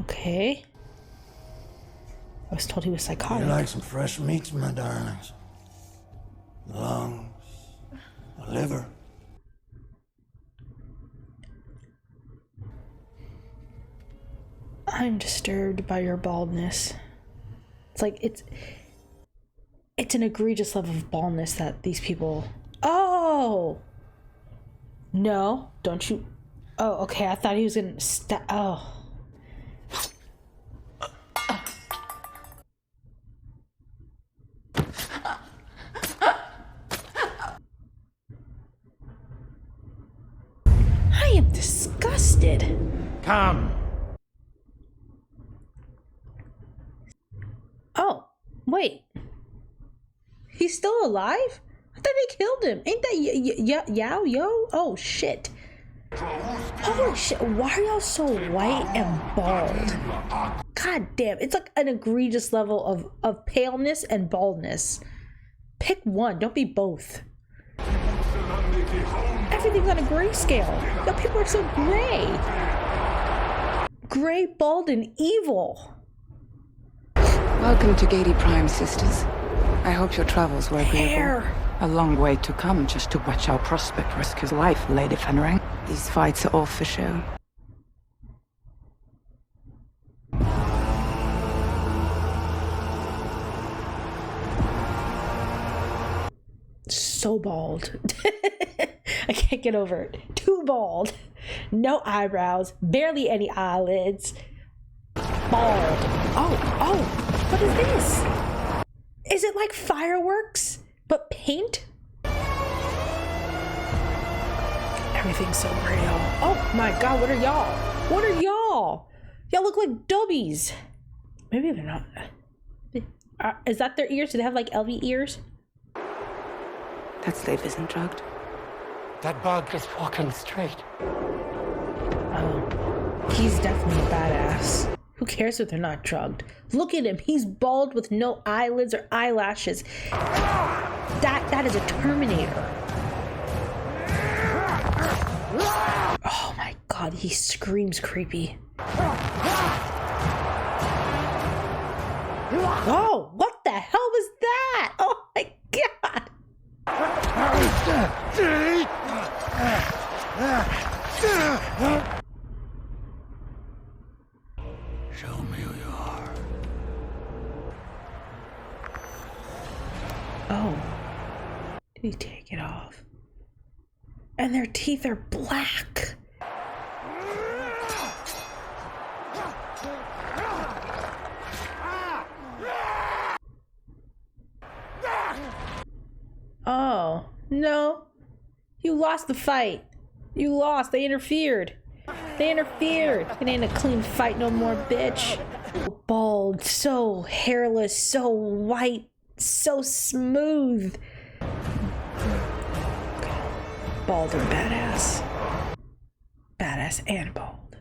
Okay. I was told he was psychotic. You like some fresh meats, my darlings? Lungs, a liver. I'm disturbed by your baldness. It's like it's an egregious level of baldness that these people. Oh no! Don't you? Oh, okay. I thought he was gonna Oh. I am disgusted. Come. Oh, wait. He's still alive? I thought they killed him. Ain't that Yao Yo? Oh, shit. Holy shit. Why are y'all so white and bald? God damn. It's like an egregious level of paleness and baldness. Pick one. Don't be both. Everything's on a gray scale. The people are so gray. Gray, bald, and evil. Welcome to Gady Prime, sisters. I hope your travels were agreeable. Hair. A long way to come just to watch our prospect risk his life, Lady Fenring. These fights are all for show. So bald. I can't get over it. Too bald. No eyebrows. Barely any eyelids. Bald. Oh, what is this? Is it like fireworks, but paint? Everything's so real. Oh my god, what are y'all? What are y'all? Y'all look like dubbies. Maybe they're not. Is that their ears? Do they have like LV ears? That slave isn't drugged. That bug is walking straight. Oh, he's definitely a badass. Who cares if they're not drugged? Look at him. He's bald with no eyelids or eyelashes. That is a Terminator. Oh my god, he screams creepy. Oh, what the hell was that? Oh my god. Show me who you are. Oh. Did he take it off? And their teeth are black. Oh, no. You lost the fight. You lost. They interfered. They interfered. It ain't a clean fight no more, bitch. Bald, so hairless, so white, so smooth. Bald and badass. Badass and bald.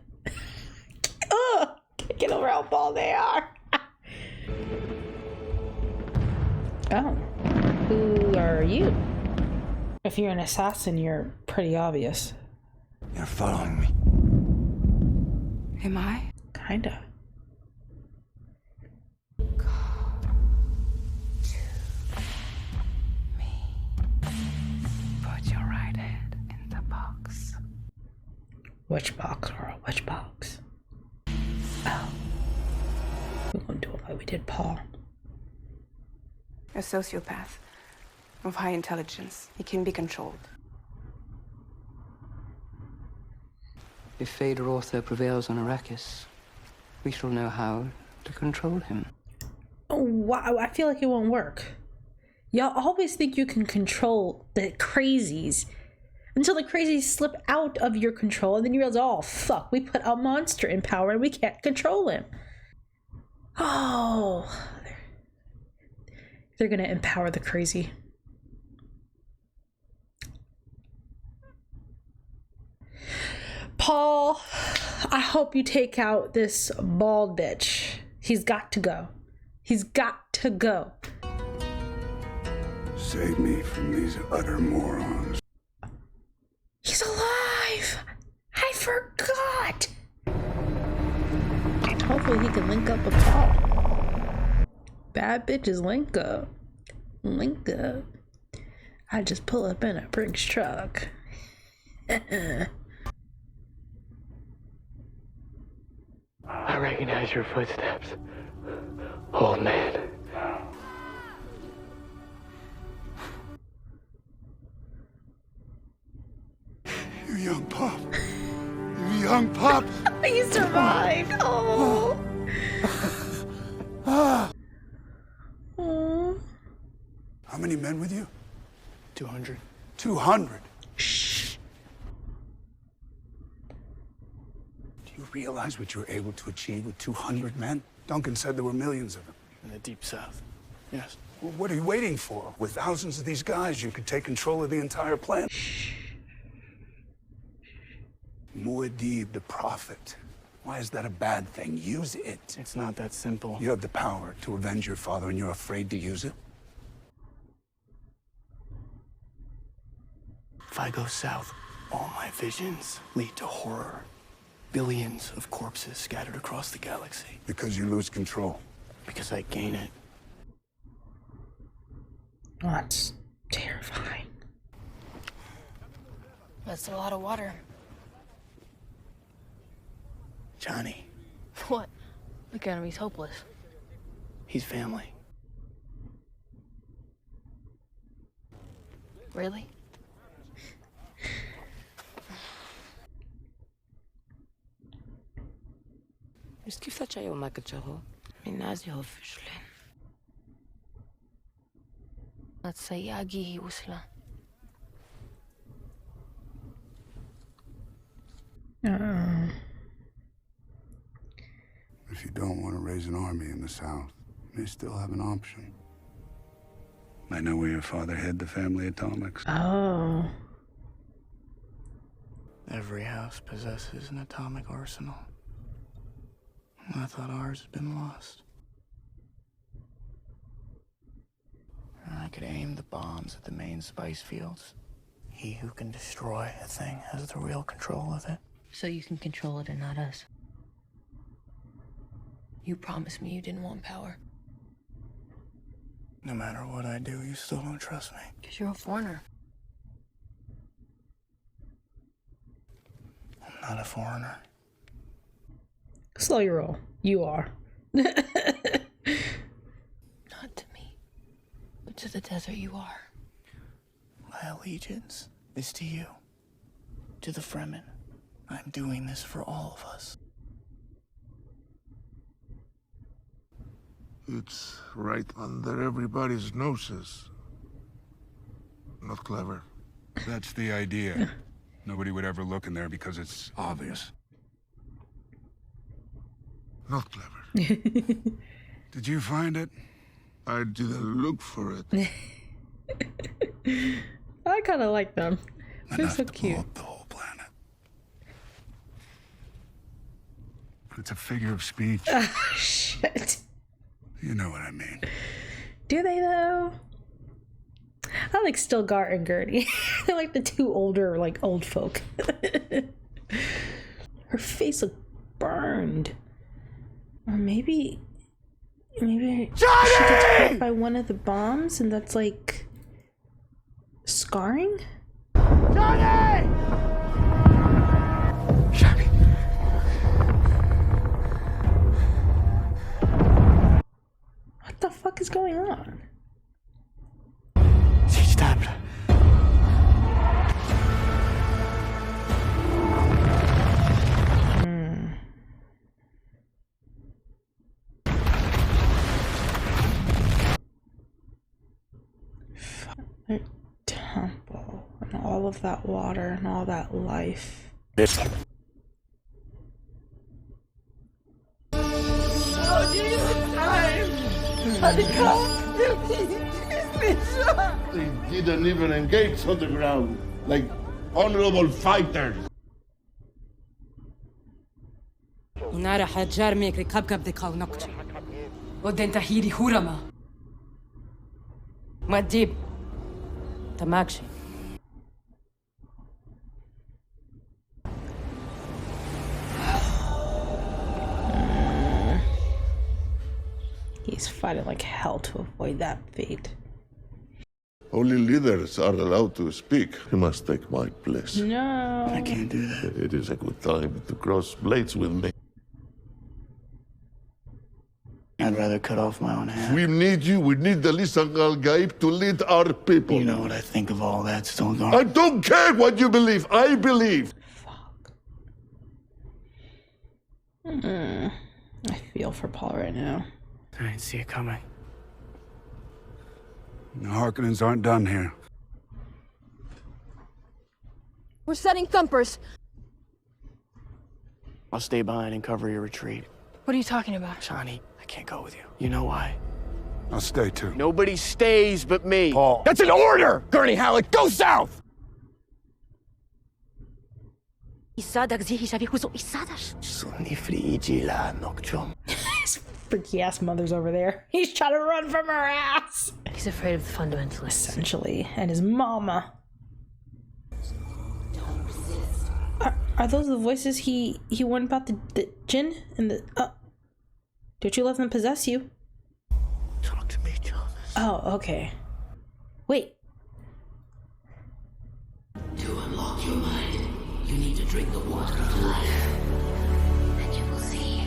Oh, can't get over how bald they are. Oh, who are you? If you're an assassin, you're pretty obvious. You're following me. Am I? Kinda. Put your right hand in the box. Which box, girl? Which box? Oh. We're gonna do it like we did Paul. A sociopath of high intelligence. He can be controlled. If Vader also prevails on Arrakis, we shall know how to control him. Oh, wow. I feel like it won't work. Y'all always think you can control the crazies until the crazies slip out of your control, and then you realize, oh, fuck, we put a monster in power and we can't control him. Oh. They're gonna empower the crazy. Paul, I hope you take out this bald bitch. He's got to go. He's got to go. Save me from these utter morons. He's alive! I forgot! I told Hopefully he can link up with Paul. Bad bitches link up. Link up. I just pull up in a Brinks truck. I recognize your footsteps, old man. You young pup. You young pup. He survived. Oh. Ah. Oh. How many men with you? 200. 200. Shh. Do you realize what you were able to achieve with 200 men? Duncan said there were millions of them. In the deep south. Yes. Well, what are you waiting for? With thousands of these guys, you could take control of the entire planet. Muad'Dib, the prophet. Why is that a bad thing? Use it. It's not that simple. You have the power to avenge your father, and you're afraid to use it? If I go south, all my visions lead to horror. Billions of corpses scattered across the galaxy. Because you lose control. Because I gain it. Oh, that's terrifying. That's a lot of water. Chani, What? The enemy's hopeless. he's family. Really? بس كيف تشايو ما كتشاهو؟ من نازي هو فشلين. Natsayagi Usla. If you don't want to raise an army in the South, you may still have an option. I know where your father hid the family atomics. Oh. Every house possesses an atomic arsenal. I thought ours had been lost. I could aim the bombs at the main spice fields. He who can destroy a thing has the real control of it. So you can control it and not us. You promised me you didn't want power. No matter what I do, you still don't trust me. Because you're a foreigner. I'm not a foreigner. Slow your roll. You are. Not to me. But to the desert you are. My allegiance is to you. To the Fremen. I'm doing this for all of us. It's right under everybody's noses. Not clever. That's the idea. Nobody would ever look in there because it's obvious. Not clever. Did you find it? I didn't look for it. I kind of like them. They're Enough so to blow cute. up the whole planet. It's a figure of speech. Shit. You know what I mean. Do they though? I like Stilgar and Gertie. They're like the two older, like old folk. Her face looked burned. Or maybe she gets hurt by one of the bombs and that's like scarring? What the fuck is going on? She stabbed. Their temple and all of that water and all that life. They didn't even engage on the ground, like honorable fighters. ونارا حجار ميك ركبكب دي كالنقط. ودين تهيري هورما. ما تجيب. تماكشي. He's fighting like hell to avoid that fate. Only leaders are allowed to speak. You must take my place. No. I can't do that. It is a good time to cross blades with me. I'd rather cut off my own hand. We need you. We need the Lisangal Gaib to lead our people. You know what I think of all that, Stonegard? I don't care what you believe. I believe. Fuck. I feel for Paul right now. I didn't see it coming. The Harkonnens aren't done here. We're setting thumpers. I'll stay behind and cover your retreat. What are you talking about? Chani, I can't go with you. You know why? I'll stay too. Nobody stays but me. Paul. That's an order! Gurney Halleck, go south! His freaky ass mother's over there. He's trying to run from her ass. He's afraid of the fundamentalists. Essentially. And his mama. Are those the voices he warned about the jinn and the don't you let them possess you? Talk to me, John. Oh, okay. Wait. To unlock your mind, you need to drink the water of life. And you will see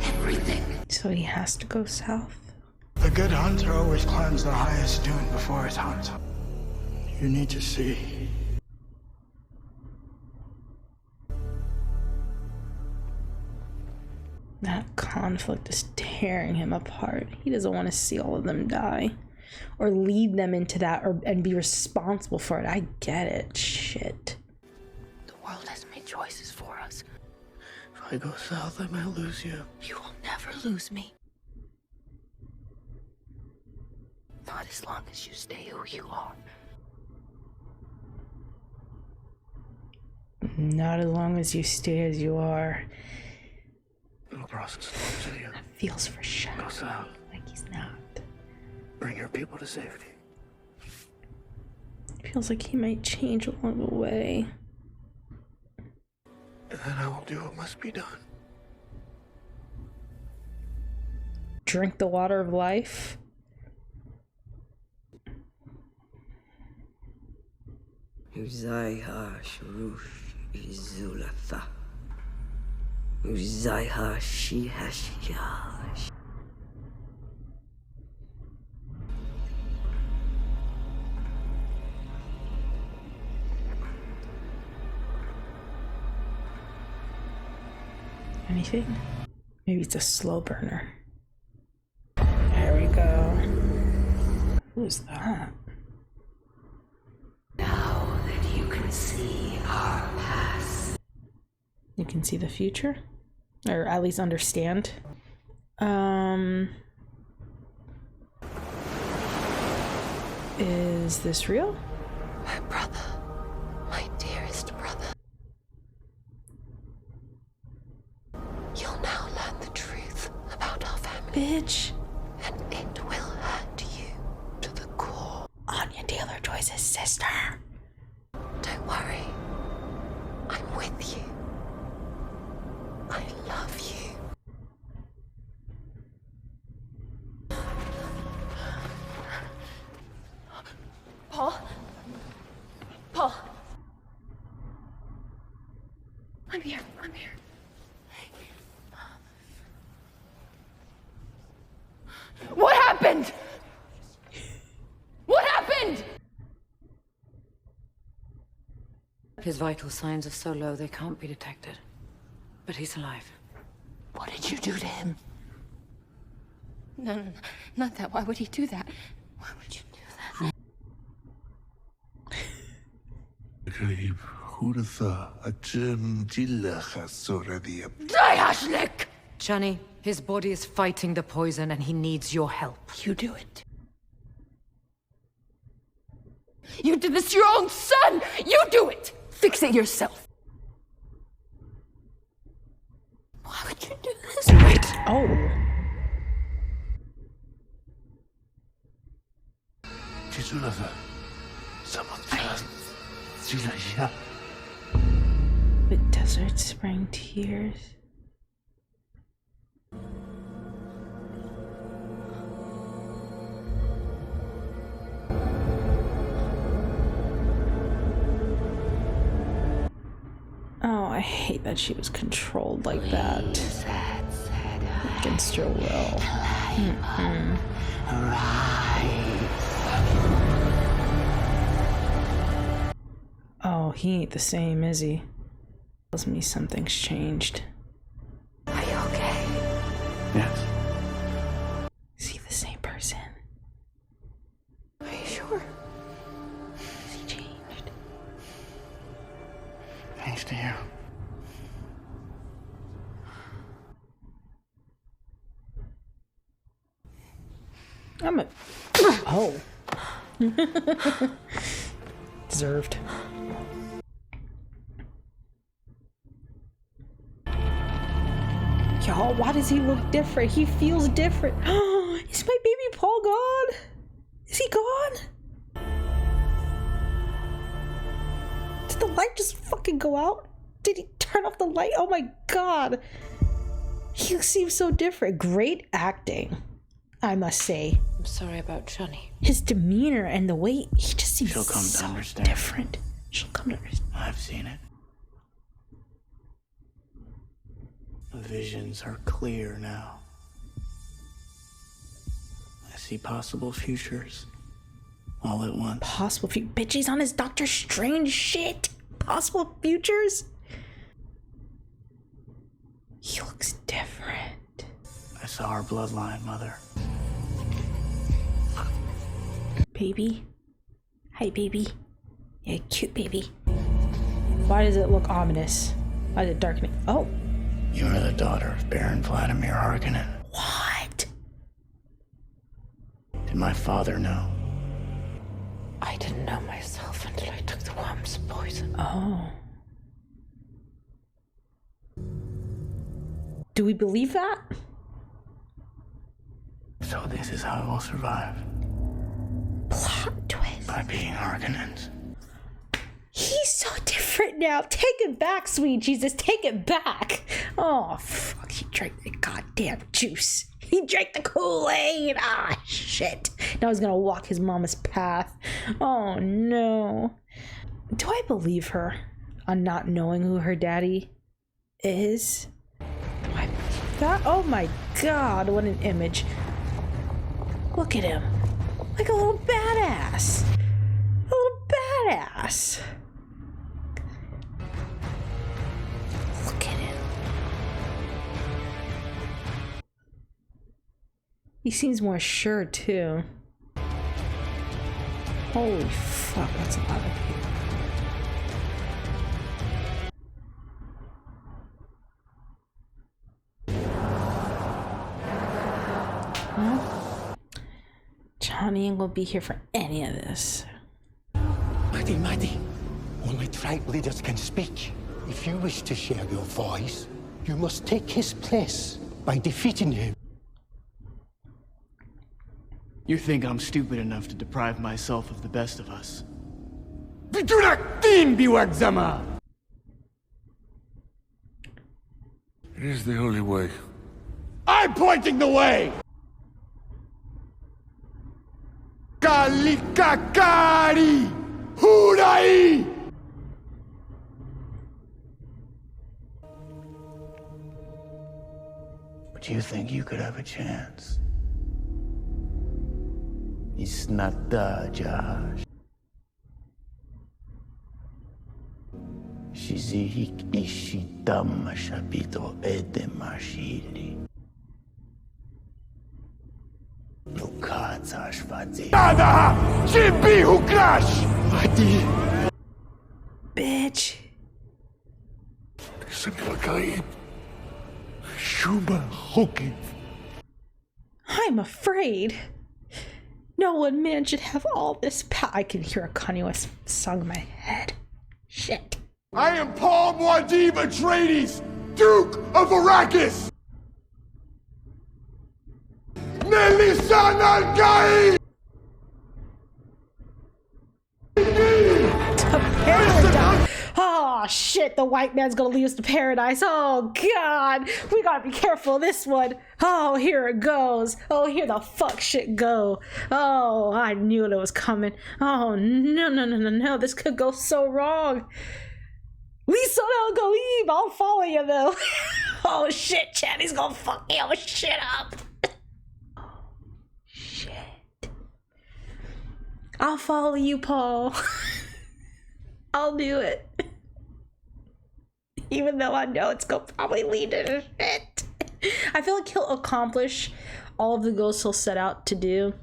everything. So he has to go south. The good hunter always climbs the highest dune before his hunt. You need to see. That conflict is tearing him apart. He doesn't want to see all of them die. Or lead them into that and be responsible for it. I get it. Shit. The world has made choices for us. If I go south, I might lose you. You will never lose me. Not as long as you stay who you are. Not as long as you stay as you are. It'll process things with you. That feels for sure. Go south. Like he's not. Bring your people to safety. Feels like he might change along the way. And then I will do what must be done. Drink the water of life. Uzaiha Shurush Izulatha. Uzaiha Shihashiyash. Anything? Maybe it's a slow burner. There we go. Who's that? Now that you can see our past. You can see the future? Or at least understand. Is this real? My brother. My dearest brother. You'll now learn the truth about our family. Bitch. And it will hurt you to the core. Anya Taylor-Joyce's sister. Don't worry. I'm with you. I love you. Paul? Paul? I'm here. I'm here. What happened? What happened? His vital signs are so low they can't be detected. But he's alive. What did you do to him? No, not that. Why would he do that? Why would you do that? Chani, his body is fighting the poison and he needs your help. You do it. You did this to your own son! You do it! Fix it yourself. Why would you do this? Wait. Oh. The desert sprang tears. hate that she was controlled like that. Against her will. Oh, he ain't the same, is he? Tells me something's changed. Are you okay? Yes. Is he the same person? Are you sure? Has he changed? Thanks to you. I'm a... Oh. Deserved. Y'all, why does he look different? He feels different. Is my baby Paul gone? Is he gone? Did the light just fucking go out? Did he turn off the light? Oh my god. He seems so different. Great acting, I must say. I'm sorry about Chani. His demeanor and the way he just seems She'll come to so understand. different. She'll come to understand. I've seen it. The visions are clear now. I see possible futures all at once. Possible future. Bitch, he's on his Doctor Strange shit. Possible futures. He looks different. I saw our bloodline, Mother. Baby. Hi, baby. Yeah, cute baby. Why does it look ominous? Why is it darkening? Oh. You are the daughter of Baron Vladimir Harkonnen. What? Did my father know? I didn't know myself until I took the worm's poison. Oh. Do we believe that? So this is how I will survive. Plot twist. By being Harkonnens. He's so different now. Take it back, sweet Jesus. Take it back. Oh, fuck. He drank the goddamn juice. He drank the Kool-Aid. Ah, shit. Now he's gonna walk his mama's path. Oh, no. Do I believe her on not knowing who her daddy is? Do I believe that? Oh my god, what an image. Look at him. Like a little badass. A little badass. Look at him. He seems more sure too. Holy fuck, that's a lot of people. Chani ain't gonna be here for any of this. Maddie, only tribe leaders can speak. If you wish to share your voice, you must take his place by defeating him. You think I'm stupid enough to deprive myself of the best of us? It is the only way. I'm pointing the way! Kalikakari! Hurai! But you think you could have a chance? It's not the Josh. Shizihik ishitama shabito edemashiri. Lukatsa shvadzi. Nada! Chibi hukrash! Maddie! Bitch. I'm afraid. No one man should have all this power. I can hear a Kanye West song in my head. Shit. I am Paul Atreides, Duke of Arrakis! Nelisan al-Gai! To paradise. Oh shit, the white man's gonna lead us to paradise. Oh god, we gotta be careful of this one. Oh, here it goes. Oh, here the fuck shit go. Oh, I knew it was coming. Oh no, this could go so wrong. Lisa, don't go leave. I'll follow you though. Oh shit, Chani's gonna fuck your shit up. Shit. I'll follow you, Paul. I'll do it. Even though I know it's gonna probably lead to shit. I feel like he'll accomplish all of the goals he'll set out to do,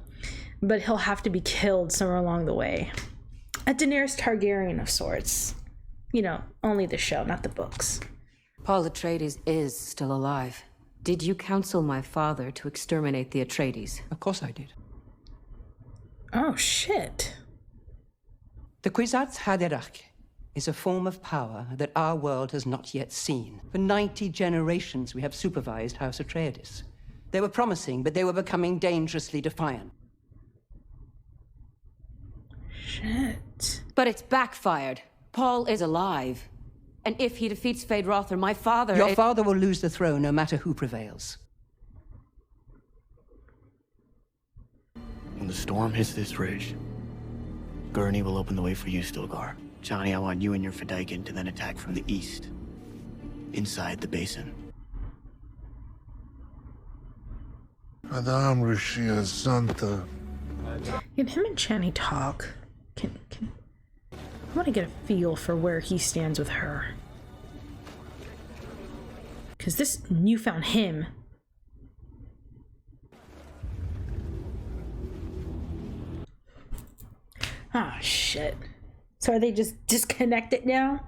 but he'll have to be killed somewhere along the way. A Daenerys Targaryen of sorts. You know, only the show, not the books. Paul Atreides is still alive. Did you counsel my father to exterminate the Atreides? Of course I did. Oh, shit. The Kwisatz Haderach is a form of power that our world has not yet seen. For 90 generations, we have supervised House Atreides. They were promising, but they were becoming dangerously defiant. Shit. But it's backfired. Paul is alive. And if he defeats Feyd-Rautha, my father... Your father will lose the throne no matter who prevails. When the storm hits this ridge, Gurney will open the way for you, Stilgar. Chani, I want you and your Fedaykin to then attack from the east, inside the basin. Madame Rishia Santa. Can him and Chani talk? I want to get a feel for where he stands with her. Because this newfound him. Ah, shit. So are they just disconnected now?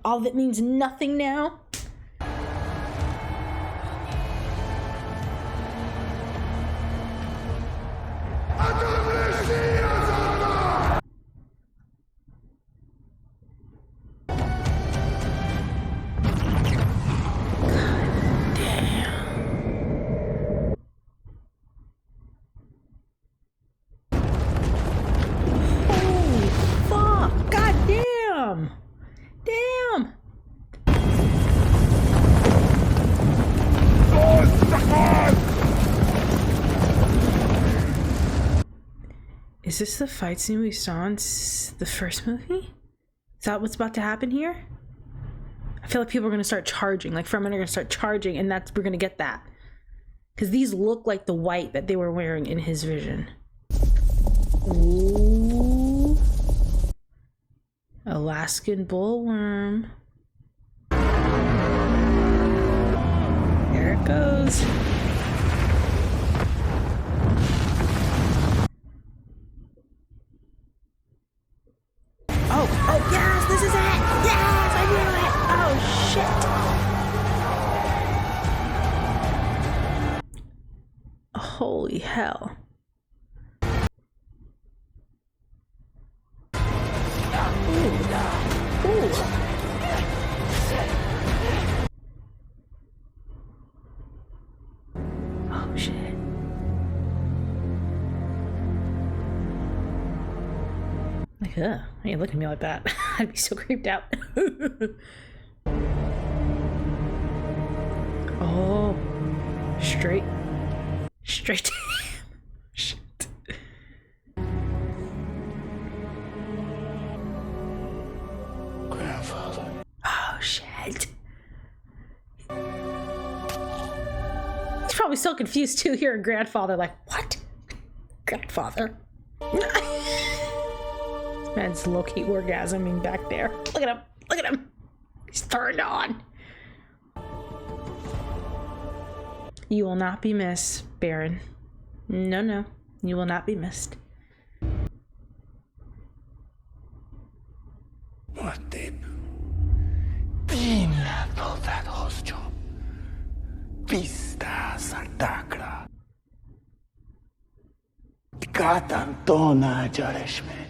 All of it means nothing now? Is this the fight scene we saw in the first movie? Is that what's about to happen here? I feel like people are going to start charging, like Fremen are going to start charging, and we're going to get that. Because these look like the white that they were wearing in his vision. Ooh. Alaskan bullworm. There it goes. Oh, yes, this is it! Yes, I knew it! Oh, shit. Holy hell. Ooh. Oh, shit. Like, why you look at me like that? I'd be so creeped out. Oh, straight to him. Shit. Grandfather. Oh, shit. He's probably so confused too, hearing grandfather, like, what? Grandfather? Man's low-key orgasming back there. Look at him. Look at him. He's turned on. You will not be missed, Baron. No. You will not be missed. What did? Bine povedal hostjo. Pista sartakra. Katantona jarešme.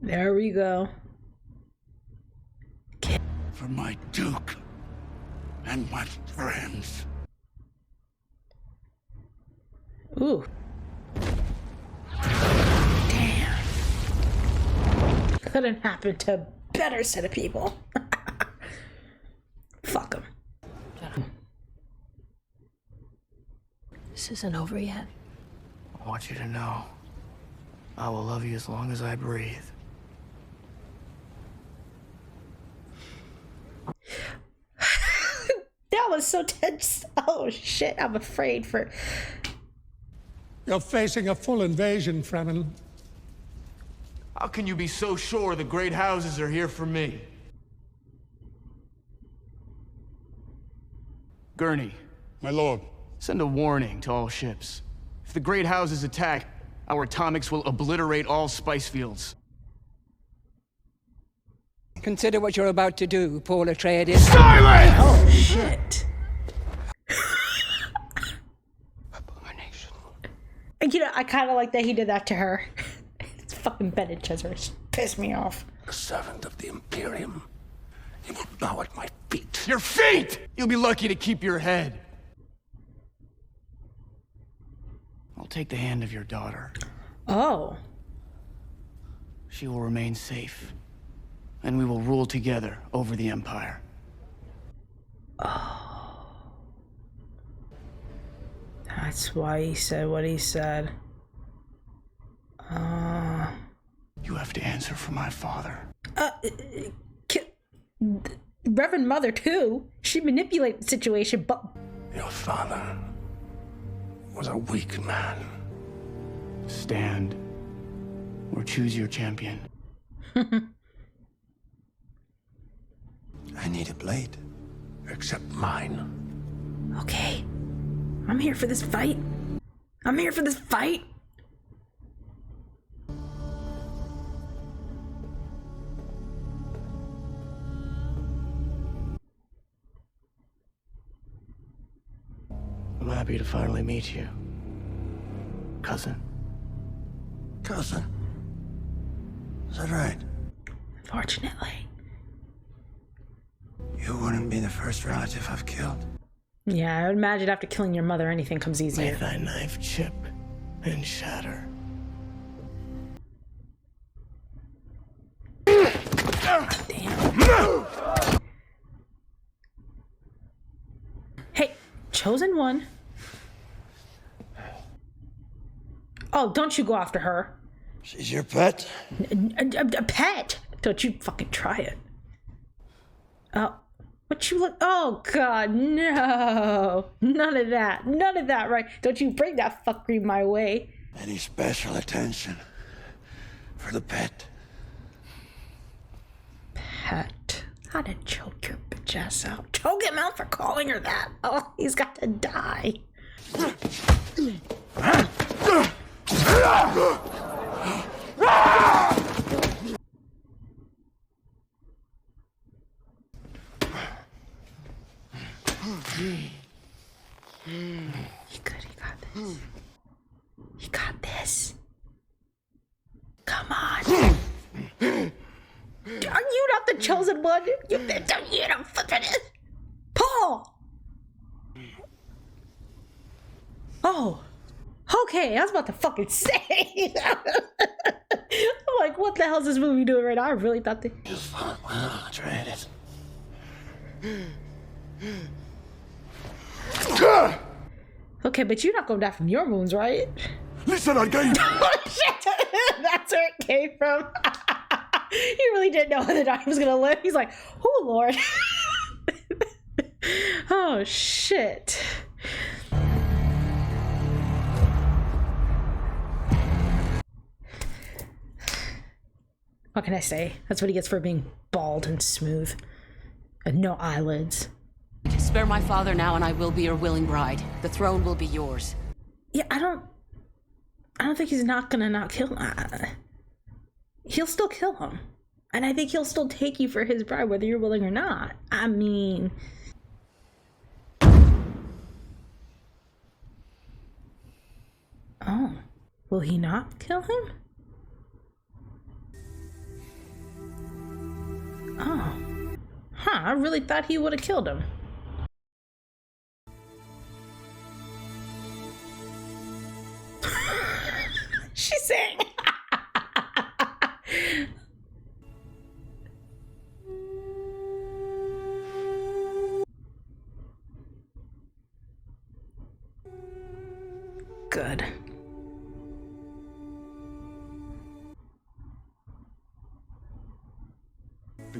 There we go. For my Duke and my friends. Ooh. Damn. Couldn't happen to a better set of people. Fuck them. This isn't over yet. I want you to know, I will love you as long as I breathe. That was so tense. Oh shit, I'm afraid for... You're facing a full invasion, Fremen. How can you be so sure the great houses are here for me? Gurney. My lord. Send a warning to all ships. If the great houses attack, our atomics will obliterate all spice fields. Consider what you're about to do, Paul Atreides. Silence! Oh shit. Abomination. You know, I kind of like that he did that to her. It's fucking Bene Gesserit. Pissed me off. A servant of the Imperium. You will bow at my feet. Your feet! You'll be lucky to keep your head. I'll take the hand of your daughter. Oh. She will remain safe. And we will rule together over the Empire. Oh. That's why he said what he said. You have to answer for my father. Reverend Mother too. She manipulated the situation, but... Your father was a weak man. Stand. Or choose your champion. I need a blade. Except mine. Okay. I'm here for this fight. I'm here for this fight. I'm happy to finally meet you. Cousin. Cousin. Is that right? Unfortunately. You wouldn't be the first relative I've killed. Yeah, I would imagine after killing your mother, anything comes easier. May thy knife chip and shatter. Damn. Hey, chosen one. Oh, don't you go after her. She's your pet? A pet? Don't you fucking try it. Oh, what you look? Oh God, no! None of that. None of that, right? Don't you bring that fuckery my way. Any special attention for the pet? Pet. How to choke your bitch ass out. Choke him out for calling her that. Oh, he's got to die. You good, you got this. You got this. Come on. Are you not the chosen one? You don't flipping it. Paul! Oh. Okay, I was about to fucking say. I'm like, what the hell is this movie doing right now? I really thought they... You fought well, Atreides. Okay, but you're not going to die from your wounds, right? Listen again! Oh, shit! That's where it came from. He really didn't know whether or not he was going to live. He's like, oh, Lord. Oh, shit. What can I say? That's what he gets for being bald and smooth. And no eyelids. Spare my father now and I will be your willing bride. The throne will be yours. Yeah, I don't think he's not gonna not kill him. He'll still kill him. And I think he'll still take you for his bride, whether you're willing or not. I mean... Oh. Will he not kill him? Oh. Huh, I really thought he would have killed him. She's saying.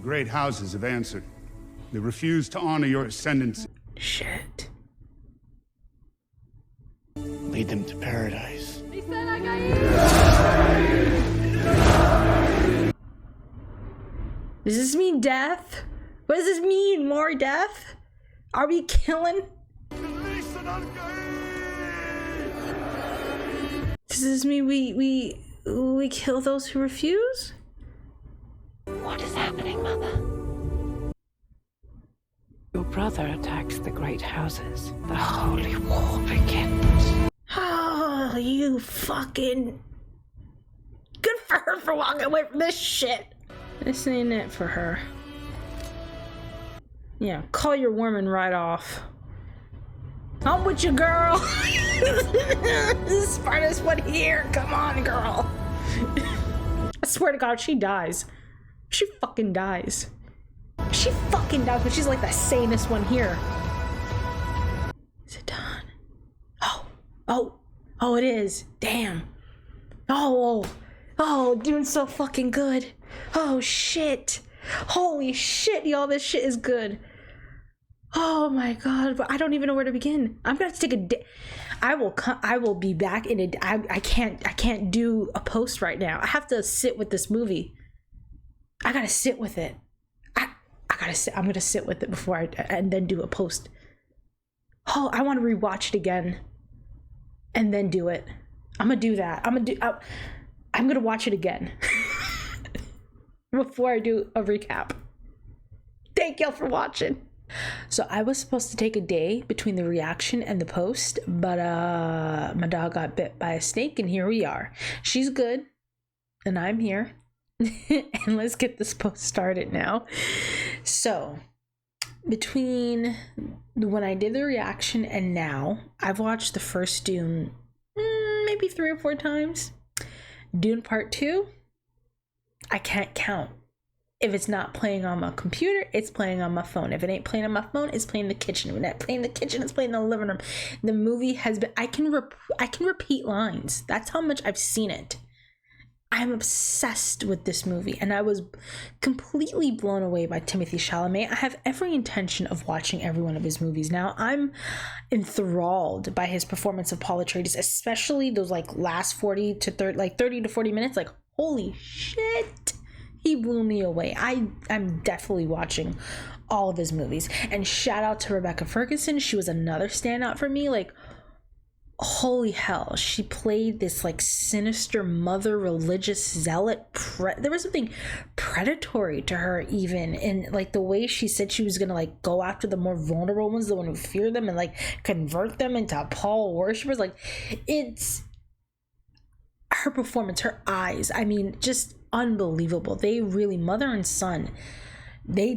great houses have answered. They refuse to honor your ascendancy. Shit. Lead them to paradise. Does this mean death? What does this mean? More death? Are we killing? Does this mean we kill those who refuse? What is happening, Mother? Your brother attacks the great houses. The holy war begins. Oh, you fucking... Good for her for walking away from this shit. This ain't it for her. Yeah, call your woman right off. I'm with you, girl. Smartest one here. Come on, girl. I swear to God, she dies. She fucking dies. She fucking dies, but she's like the sanest one here. Is it done? Oh, it is. Damn. Oh, Dune's so fucking good. Oh, shit. Holy shit, y'all, this shit is good. Oh my God, but I don't even know where to begin. I'm gonna have to take a day. I will be back in it. I can't do a post right now. I have to sit with this movie. I gotta sit with it. I gotta sit. I'm gonna sit with it before and then do a post. Oh, I want to rewatch it again and then do it. I'm gonna do that. I'm gonna watch it again before I do a recap. Thank y'all for watching. So I was supposed to take a day between the reaction and the post, but my dog got bit by a snake, and here we are. She's good, and I'm here. And let's get this post started now. So between when I did the reaction and now, I've watched the first Dune maybe 3 or 4 times. Dune Part 2, I can't count. If it's not playing on my computer, it's playing on my phone. If it ain't playing on my phone, it's playing in the kitchen. If it's not playing in the kitchen, it's playing in the living room. The movie has been... I can repeat lines. That's how much I've seen it. I'm obsessed with this movie, and I was completely blown away by Timothee Chalamet. I have every intention of watching every one of his movies now. I'm enthralled by his performance of Paul Atreides, especially those like last 30 to 40 minutes. Like, holy shit, he blew me away. I'm definitely watching all of his movies. And shout out to Rebecca Ferguson. She was another standout for me. Like, holy hell, she played this like sinister mother, religious zealot. There was something predatory to her, even in like the way she said she was gonna like go after the more vulnerable ones, the one who fear them, and like convert them into Paul worshippers. Like, it's her performance, her eyes, I mean, just unbelievable. They really, mother and son, they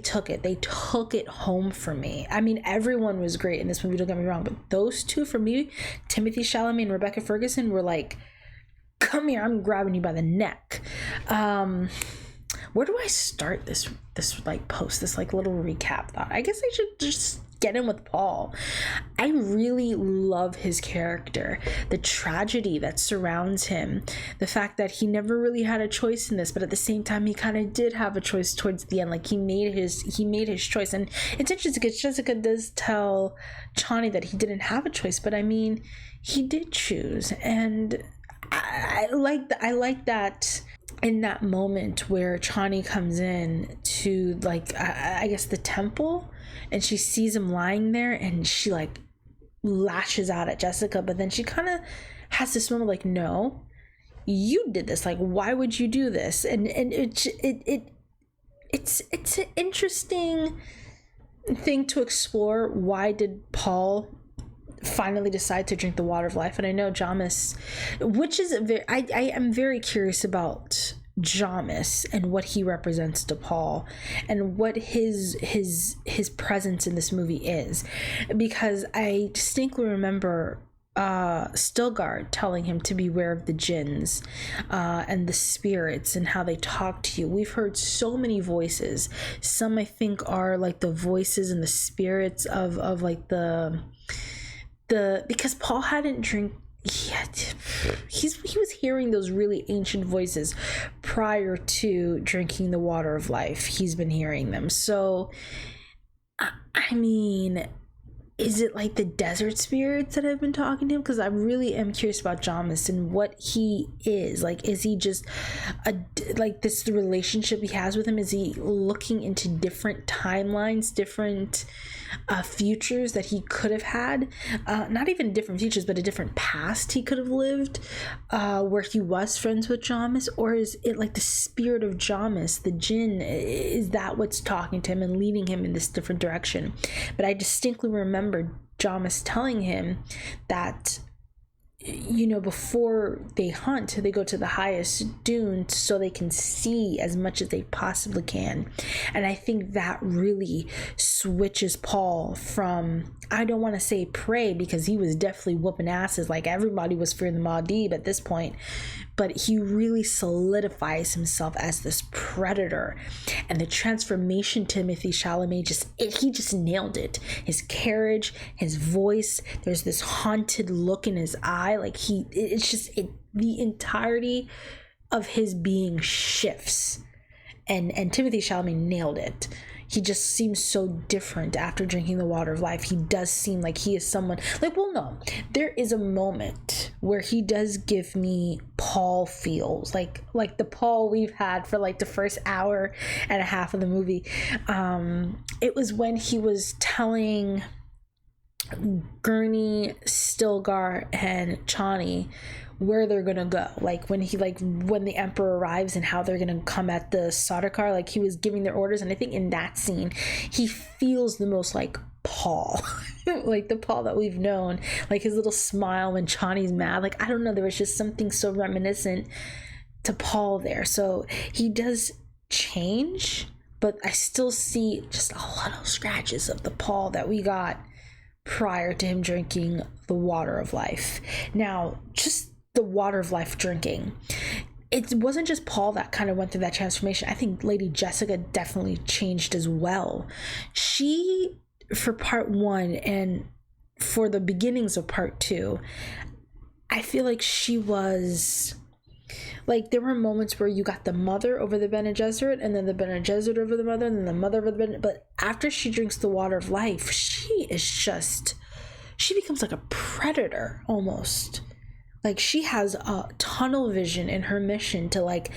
took it home for me. I mean, everyone was great in this movie, don't get me wrong, but those two for me, Timothee Chalamet and Rebecca Ferguson, were like, come here, I'm grabbing you by the neck. Where do I start this like post, this like little recap thought? I guess I should just get in with Paul. I really love his character, the tragedy that surrounds him, the fact that he never really had a choice in this, but at the same time he kind of did have a choice towards the end. Like, he made his choice. And it's interesting because Jessica does tell Chani that he didn't have a choice, but I mean, he did choose. And I like that in that moment where Chani comes in to like I guess the temple, and she sees him lying there, and she like lashes out at Jessica, but then she kind of has this moment like, no, you did this, like, why would you do this? And it's an interesting thing to explore. Why did Paul finally decide to drink the water of life? And I know Jamis, which is I am very curious about Jamis and what he represents to Paul, and what his presence in this movie is, because I distinctly remember Stilgar telling him to beware of the jinns and the spirits and how they talk to you. We've heard so many voices. Some I think are like the voices and the spirits of like the because Paul hadn't drank yet. He was hearing those really ancient voices prior to drinking the water of life, he's been hearing them. So, I mean, is it like the desert spirits that have been talking to him? Because I really am curious about Jamis and what he is. Like, is he just the relationship he has with him? Is he looking into different timelines, different futures that he could have had? Not even different futures, but a different past he could have lived, where he was friends with Jamis? Or is it like the spirit of Jamis, the jinn? Is that what's talking to him and leading him in this different direction? But I distinctly remember Jamis telling him that, you know, before they hunt, they go to the highest dune so they can see as much as they possibly can. And I think that really switches Paul from, I don't want to say prey, because he was definitely whooping asses, like everybody was fearing the Muad'Dib at this point, but he really solidifies himself as this predator. And the transformation, Timothee Chalamet he just nailed it. His carriage, his voice, there's this haunted look in his eye, like the entirety of his being shifts. And Timothee Chalamet nailed it. He just seems so different after drinking the water of life. He does seem like he is someone like, well, no, there is a moment where he does give me Paul feels, like the Paul we've had for like the first hour and a half of the movie. It was when he was telling Gurney, Stilgar, and Chani where they're gonna go, like when the Emperor arrives and how they're gonna come at the Sardaukar. Like, he was giving their orders, and I think in that scene he feels the most like Paul like the Paul that we've known, like his little smile when Chani's mad. Like, I don't know, there was just something so reminiscent to Paul there. So he does change, but I still see just a lot of scratches of the Paul that we got prior to him drinking the water of life. Now, just the water of life drinking, it wasn't just Paul that kind of went through that transformation. I think Lady Jessica definitely changed as well. She, for part 1 and for the beginnings of part 2, I feel like she was like, there were moments where you got the mother over the Bene Gesserit, and then the Bene Gesserit over the mother, and then the mother over the Bene. But after she drinks the water of life, she becomes like a predator almost. Like, she has a tunnel vision in her mission to like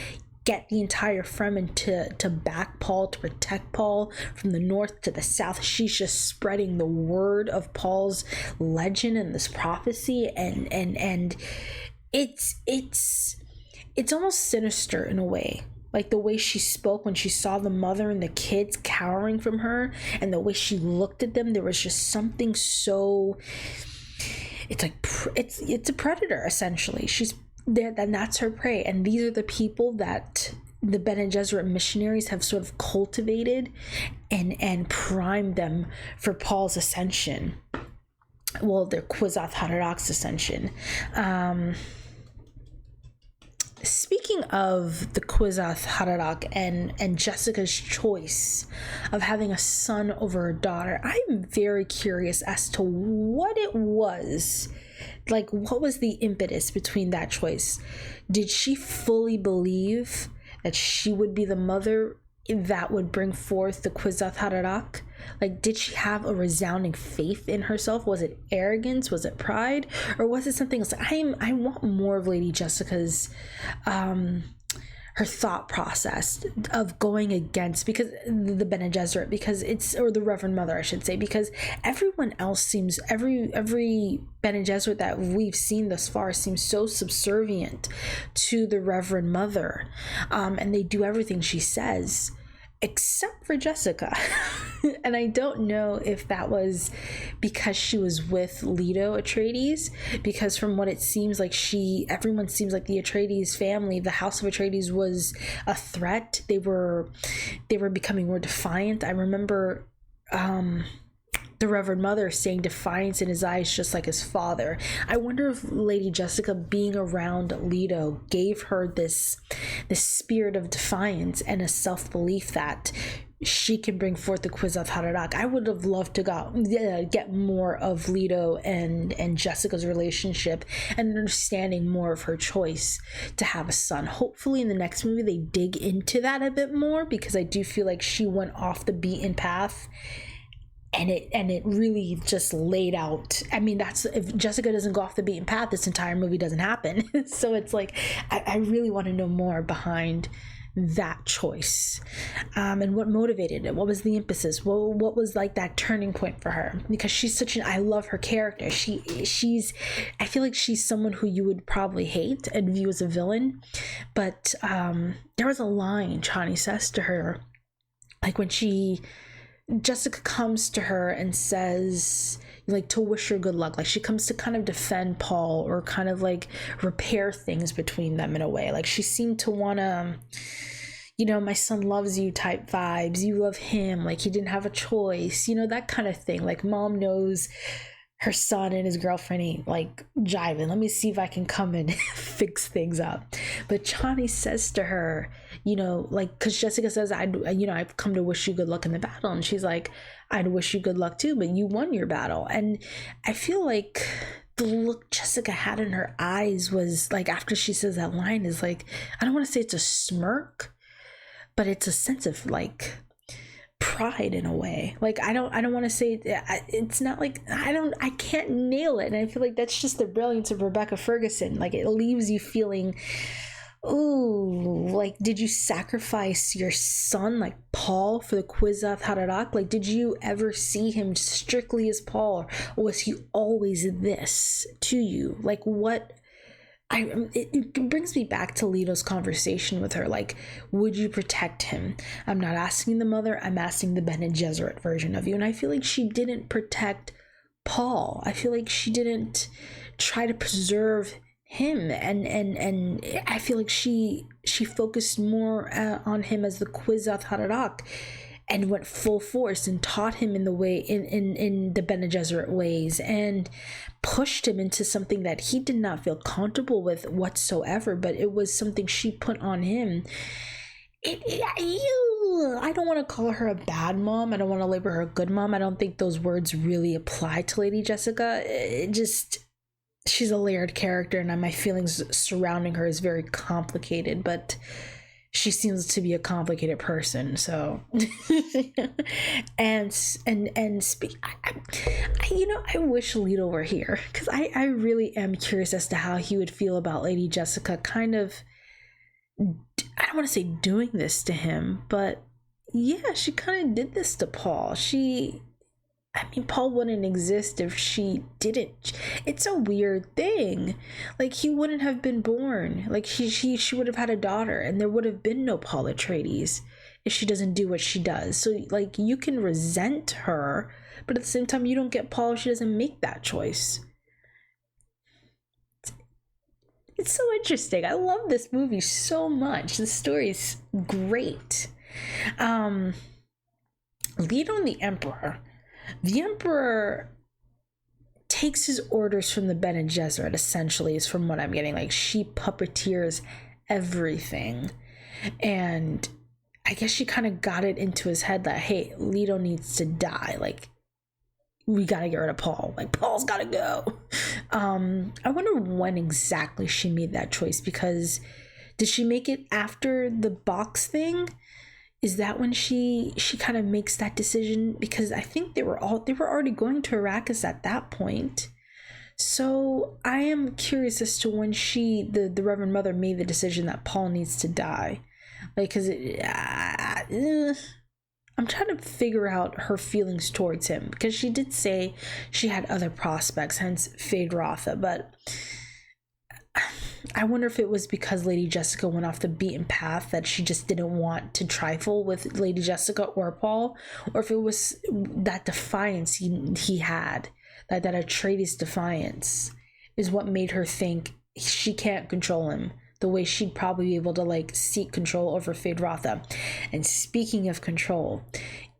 get the entire Fremen to back Paul, to protect Paul from the north to the south. She's just spreading the word of Paul's legend and this prophecy, and it's almost sinister in a way. Like, the way she spoke when she saw the mother and the kids cowering from her, and the way she looked at them, there was just something so, it's like, it's a predator essentially. She's there, and that's her prey. And these are the people that the Bene Gesserit missionaries have sort of cultivated and primed them for Paul's ascension. Well, their Kwisatz Haderach's ascension. Speaking of the Kwisatz Haderach and Jessica's choice of having a son over a daughter, I'm very curious as to what it was. Like, what was the impetus between that choice? Did she fully believe that she would be the mother that would bring forth the Kwisatz Haderach? Like, did she have a resounding faith in herself? Was it arrogance? Was it pride? Or was it something else? I want more of Lady Jessica's her thought process of going against, because the Bene Gesserit, because it's, or the Reverend Mother, I should say, because everyone else seems, every Bene Gesserit that we've seen thus far seems so subservient to the Reverend Mother, and they do everything she says, except for Jessica. And I don't know if that was because she was with Leto Atreides, because from what it seems like, everyone seems like the Atreides family, the House of Atreides, was a threat. They were becoming more defiant. I remember the Reverend Mother saying defiance in his eyes, just like his father. I wonder if Lady Jessica being around Leto gave her this spirit of defiance and a self-belief that she can bring forth the Kwisatz Haderach. I would have loved to get more of Leto and Jessica's relationship and understanding more of her choice to have a son. Hopefully in the next movie they dig into that a bit more, because I do feel like she went off the beaten path and it really just laid out. I mean, that's, if Jessica doesn't go off the beaten path, this entire movie doesn't happen. So it's like I really want to know more behind that choice, and what motivated it. What was the emphasis? What was like that turning point for her? Because she's such an, I love her character. I feel like she's someone who you would probably hate and view as a villain, but there was a line Chani says to her, like when Jessica comes to her and says, like, to wish her good luck. Like, she comes to kind of defend Paul, or kind of like repair things between them in a way. Like, she seemed to want to, my son loves you type vibes. You love him. Like, he didn't have a choice, that kind of thing. Like, mom knows her son and his girlfriend ain't like jiving. Let me see if I can come and fix things up. But Chani says to her, like, because Jessica says, I've come to wish you good luck in the battle. And she's like, I'd wish you good luck too, but you won your battle. And I feel like the look Jessica had in her eyes was like, after she says that line, is like, I don't want to say it's a smirk, but it's a sense of like pride in a way. Like, I don't want to say it's not like, I can't nail it. And I feel like that's just the brilliance of Rebecca Ferguson. Like, it leaves you feeling, ooh, like, did you sacrifice your son, like Paul, for the Kwisatz Haderach? Like, did you ever see him strictly as Paul, or was he always this to you? Like, what? It brings me back to Leto's conversation with her. Like, would you protect him? I'm not asking the mother, I'm asking the Bene Gesserict version of you. And I feel like she didn't protect Paul. I feel like she didn't try to preserve him, and I feel like she focused more on him as the Kwisatz Haderach, and went full force and taught him in the way in the Bene Gesserit ways, and pushed him into something that he did not feel comfortable with whatsoever, but it was something she put on him. I don't want to call her a bad mom. I don't want to label her a good mom. I don't think those words really apply to Lady Jessica. She's a layered character, and my feelings surrounding her is very complicated, but she seems to be a complicated person. So and speak, I wish Leto were here, because I really am curious as to how he would feel about Lady Jessica kind of, I don't want to say doing this to him, but yeah, she kind of did this to Paul. Paul wouldn't exist if she didn't. It's a weird thing. Like, he wouldn't have been born. Like, she would have had a daughter, and there would have been no Paul Atreides if she doesn't do what she does. So, like, you can resent her, but at the same time, you don't get Paul if she doesn't make that choice. It's so interesting. I love this movie so much. The story is great. Leto and the Emperor. The Emperor takes his orders from the Bene Gesserit, essentially, is from what I'm getting. Like, she puppeteers everything. And I guess she kind of got it into his head that, hey, Leto needs to die. Like, we gotta get rid of Paul. Like, Paul's gotta go. I wonder when exactly she made that choice, because did she make it after the box thing? Is that when she kind of makes that decision? Because I think they were already going to Arrakis at that point. So I am curious as to when the Reverend Mother made the decision that Paul needs to die. Like, because I'm trying to figure out her feelings towards him, because she did say she had other prospects, hence Feyd-Rautha, but I wonder if it was because Lady Jessica went off the beaten path that she just didn't want to trifle with Lady Jessica or Paul, or if it was that defiance he had, that Atreides defiance is what made her think she can't control him the way she'd probably be able to, like, seek control over Feyd-Rautha. And speaking of control,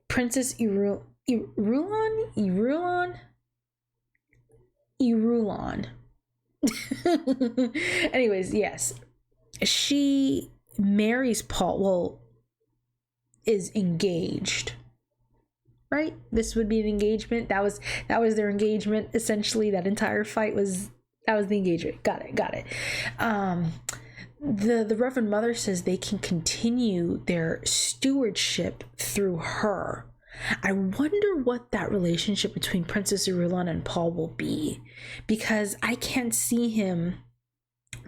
Princess Irulan. Anyways, yes, she marries Paul. Well, is engaged, right? This would be an engagement. That was their engagement, essentially. That entire fight was the engagement. Got it. The Reverend Mother says they can continue their stewardship through her. I wonder what that relationship between Princess Irulan and Paul will be, because I can't see him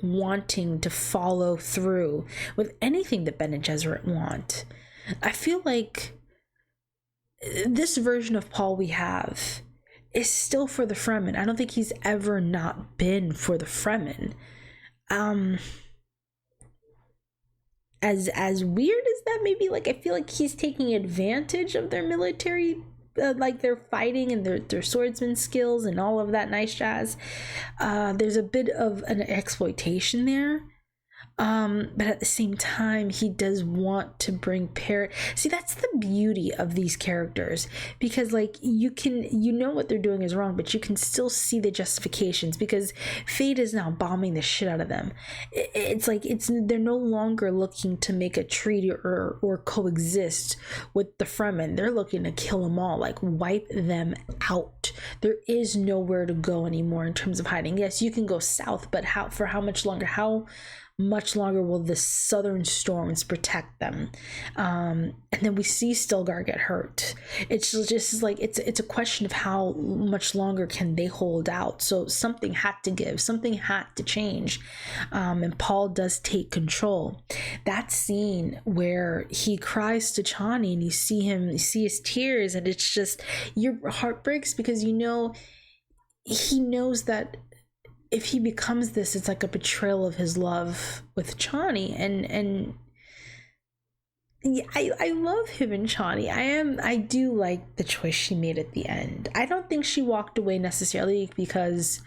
wanting to follow through with anything that Bene Gesserit want. I feel like this version of Paul we have is still for the Fremen. I don't think he's ever not been for the Fremen. As weird as that may be, like, I feel like he's taking advantage of their military, like their fighting and their swordsman skills and all of that nice jazz. There's a bit of an exploitation there. But at the same time, he does want to bring See, that's the beauty of these characters, because like you know what they're doing is wrong, but you can still see the justifications, because Fate is now bombing the shit out of them. It's like they're no longer looking to make a treaty or coexist with the Fremen. They're looking to kill them all, like wipe them out. There is nowhere to go anymore in terms of hiding. Yes, you can go south, but for how much longer? How much longer will the southern storms protect them? And then we see Stilgar get hurt. It's just like it's a question of how much longer can they hold out. So something had to give, something had to change, and Paul does take control. That scene where he cries to Chani and you see his tears, and it's just, your heart breaks, because you know he knows that if he becomes this, it's like a betrayal of his love with Chani. And yeah, I love him and Chani. I do like the choice she made at the end. I don't think she walked away necessarily because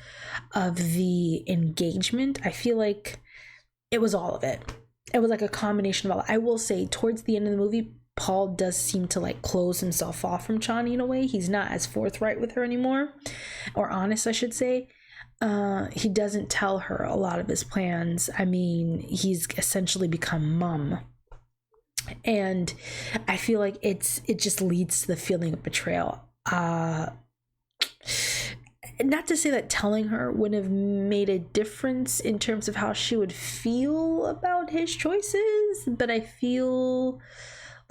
of the engagement. I feel like it was all of it. It was like a combination of all. I will say, towards the end of the movie, Paul does seem to like close himself off from Chani in a way. He's not as forthright with her anymore, or honest, I should say. He doesn't tell her a lot of his plans. I mean, he's essentially become mum. And I feel like it just leads to the feeling of betrayal. Not to say that telling her wouldn't have made a difference in terms of how she would feel about his choices, but I feel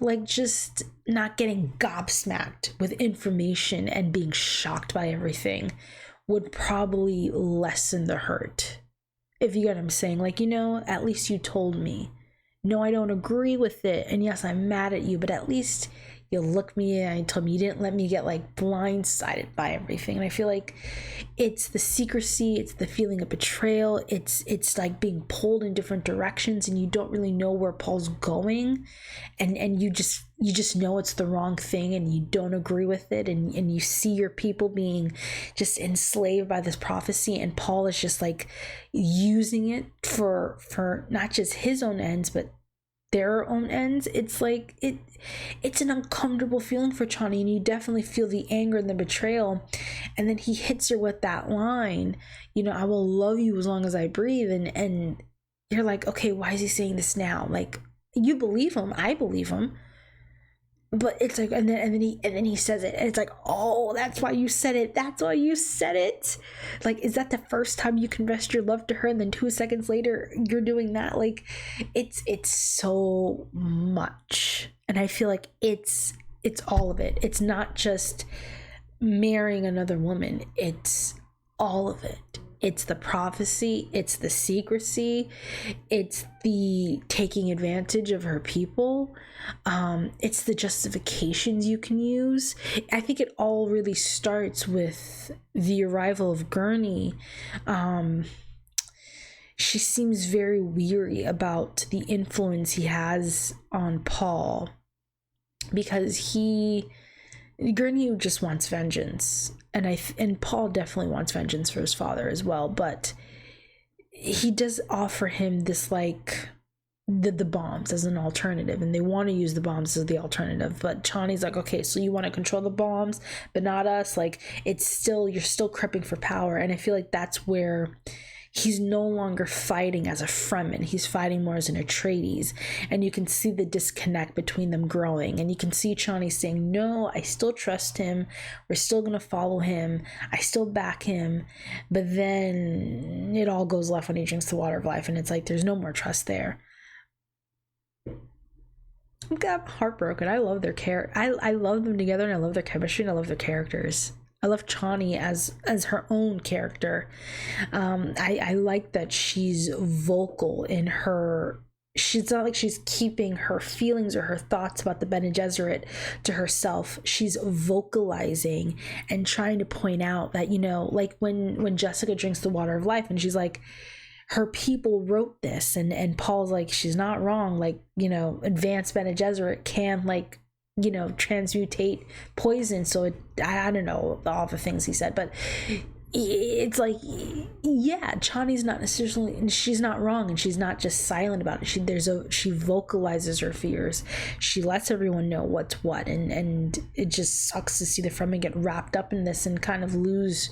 like just not getting gobsmacked with information and being shocked by everything would probably lessen the hurt. If you get what I'm saying. Like, you know, at least you told me. No, I don't agree with it, and yes, I'm mad at you, but at least you looked me in and told me. You didn't let me get like blindsided by everything. And I feel like it's the secrecy, it's the feeling of betrayal, it's like being pulled in different directions, and you don't really know where Paul's going, and you just know it's the wrong thing, and you don't agree with it, and you see your people being just enslaved by this prophecy, and Paul is just like using it for not just his own ends, but their own ends. It's like it's an uncomfortable feeling for Chani, and you definitely feel the anger and the betrayal. And then he hits her with that line, you know, I will love you as long as I breathe, and you're like, okay, why is he saying this now? Like, you believe him, I believe him, but it's like, and then he says it, and it's like, oh, that's why you said it. That's why you said it. Like, is that the first time you confessed your love to her, and then 2 seconds later you're doing that? Like, it's so much, and I feel like it's all of it. It's not just marrying another woman. It's all of it. It's the prophecy, it's the secrecy, it's the taking advantage of her people, it's the justifications you can use. I think it all really starts with the arrival of Gurney. She seems very weary about the influence he has on Paul, because Gurney just wants vengeance. And Paul definitely wants vengeance for his father as well, but he does offer him this, like, the bombs as an alternative, and they want to use the bombs as the alternative, but Chani's like, okay, so you want to control the bombs but not us? Like, you're still cripping for power. And I feel like that's where he's no longer fighting as a Fremen. He's fighting more as an Atreides. And you can see the disconnect between them growing. And you can see Chani saying, no, I still trust him. We're still going to follow him. I still back him. But then it all goes left when he drinks the water of life. And it's like, there's no more trust there. I'm heartbroken. I love their I love them together, and I love their chemistry, and I love their characters. I love Chani as her own character. I like that she's vocal in her. She's not like she's keeping her feelings or her thoughts about the Bene Gesserit to herself. She's vocalizing and trying to point out that, you know, like when Jessica drinks the water of life and she's like, her people wrote this, and Paul's like, she's not wrong. Like, you know, advanced Bene Gesserit can, like, you know, transmutate poison. So I don't know all the things he said, but it's like, yeah, Chani's not necessarily, she's not wrong, and she's not just silent about it. She vocalizes her fears. She lets everyone know what's what, and it just sucks to see the Fremen get wrapped up in this and kind of lose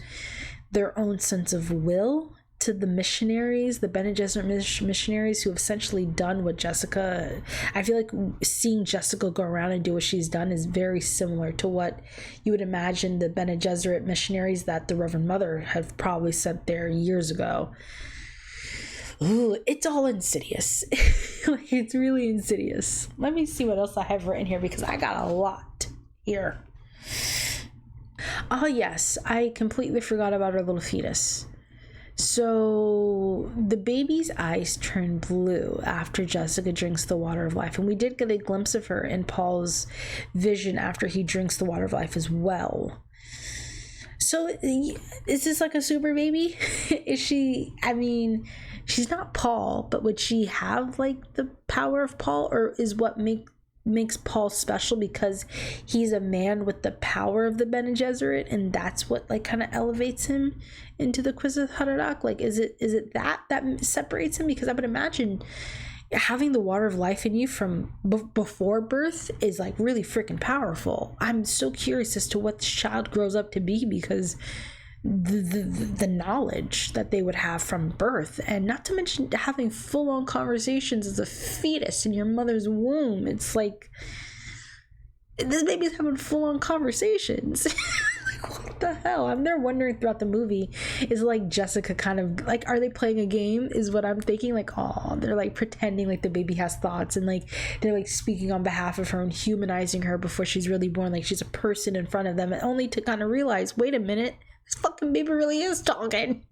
their own sense of will to the missionaries, the Bene Gesserit missionaries, who have essentially done what Jessica, I feel like seeing Jessica go around and do what she's done is very similar to what you would imagine the Bene Gesserit missionaries that the Reverend Mother had probably sent there years ago. Ooh, it's all insidious. Like, it's really insidious. Let me see what else I have written here, because I got a lot here. Oh yes, I completely forgot about our little fetus. So the baby's eyes turn blue after Jessica drinks the water of life. And we did get a glimpse of her in Paul's vision after he drinks the water of life as well. So is this like a super baby? Is she, I mean, she's not Paul, but would she have like the power of Paul? Or is what makes Paul special because he's a man with the power of the Bene Gesserit, and that's what like kind of elevates him into the Kwisatz Haderach? Like, is it that separates him? Because I would imagine having the water of life in you from before birth is like really freaking powerful. I'm so curious as to what this child grows up to be, because the knowledge that they would have from birth, and not to mention having full-on conversations as a fetus in your mother's womb. It's like this baby's having full-on conversations. Like, what the hell? I'm there wondering throughout the movie, is like Jessica kind of like, are they playing a game, is what I'm thinking. Like, oh, they're like pretending like the baby has thoughts, and like they're like speaking on behalf of her and humanizing her before she's really born, like she's a person in front of them, and only to kind of realize, wait a minute, this fucking baby really is talking.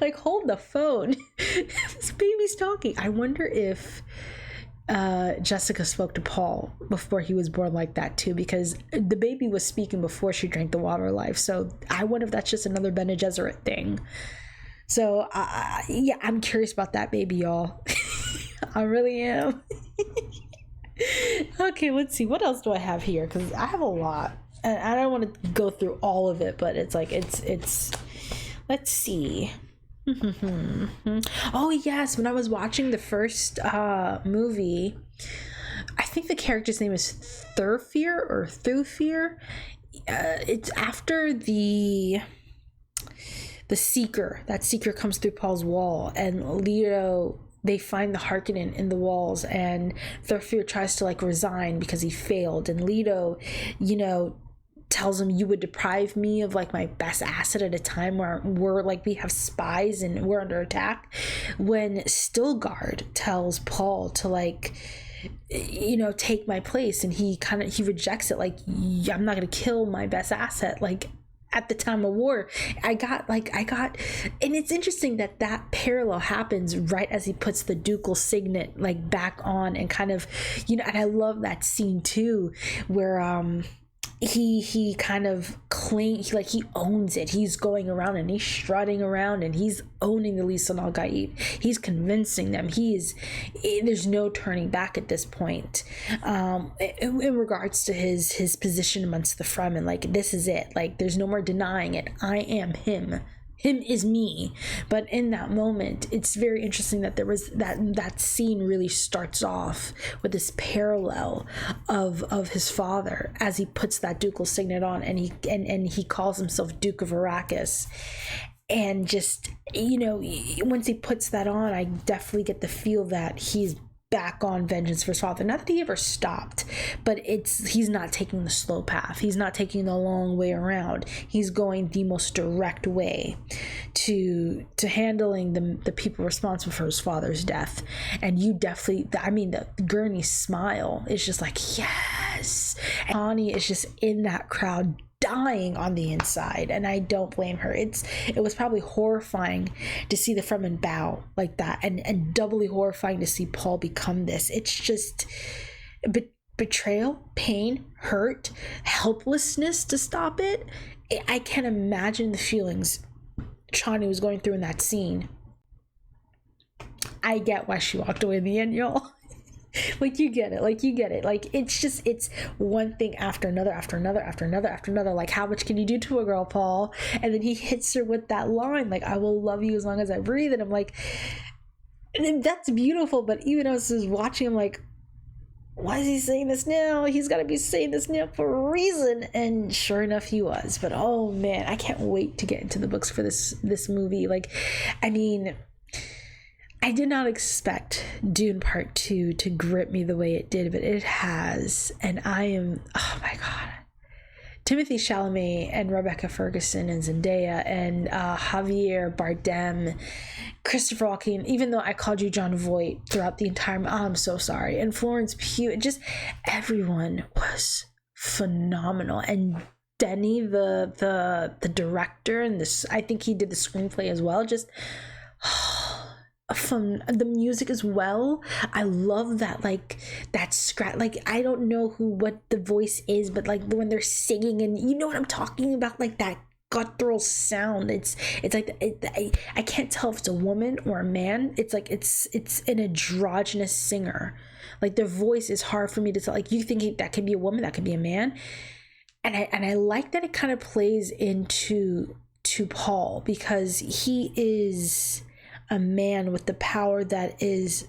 Like, hold the phone. This baby's talking. I wonder if Jessica spoke to Paul before he was born like that too, because the baby was speaking before she drank the water of life. So I wonder if that's just another Bene Gesserit thing. So yeah, I'm curious about that baby, y'all. I really am. Okay, let's see. What else do I have here? Because I have a lot. And I don't want to go through all of it, but it's like, it's let's see. Oh yes, when I was watching the first movie, I think the character's name is Thufir or Thufir. It's after the seeker. That seeker comes through Paul's wall, and Leto, they find the Harkonnen in the walls, and Thufir tries to like resign because he failed, and Leto, you know, tells him, you would deprive me of like my best asset at a time where we're like, we have spies and we're under attack. When Stilgard tells Paul to like, you know, take my place, and he rejects it, like, I'm not gonna kill my best asset, like at the time of war. I got, and it's interesting that parallel happens right as he puts the ducal signet like back on, and kind of, you know, and I love that scene too, where he kind of he owns it. He's going around and he's strutting around and he's owning the Lisan al Gaib. He's convincing them. There's no turning back at this point. In regards to his position amongst the Fremen, like, this is it. Like, there's no more denying it. I am him. Him is me. But in that moment, it's very interesting that there was that scene really starts off with this parallel of his father as he puts that ducal signet on, and he calls himself Duke of Arrakis. And just, once he puts that on, I definitely get the feel that he's back on vengeance for his father. Not that he ever stopped, but he's not taking the slow path. He's not taking the long way around. He's going the most direct way to handling the people responsible for his father's death. And you definitely, the Gurney smile is just like, yes. And Chani is just in that crowd dying on the inside, and I don't blame her. It was probably horrifying to see the Fremen bow like that, and doubly horrifying to see Paul become this. It's just betrayal, pain, hurt, helplessness to stop it. I can't imagine the feelings Chani was going through in that scene. I get why she walked away in the end, y'all. You get it. It's one thing after another, after another, after another, after another. Like, how much can you do to a girl, Paul? And then he hits her with that line, like, I will love you as long as I breathe. And I'm like, and that's beautiful. But even as I was watching, I'm like, why is he saying this now? He's got to be saying this now for a reason. And sure enough, he was. But oh man, I can't wait to get into the books for this movie. I did not expect Dune Part 2 to grip me the way it did, but it has. And I am, oh my God. Timothee Chalamet and Rebecca Ferguson and Zendaya and Javier Bardem, Christopher Walken, even though I called you John Voight throughout the entire, I'm so sorry. And Florence Pugh, just everyone was phenomenal. And Denis, the director, and this, I think he did the screenplay as well, just from the music as well. I love that, that scratch, I don't know what the voice is, but when they're singing, and you know what I'm talking about, that guttural sound. It's I can't tell if it's a woman or a man. It's an androgynous singer. Their voice is hard for me to tell. You think that could be a woman, that could be a man, and I like that it kind of plays into Paul, because he is a man with the power that is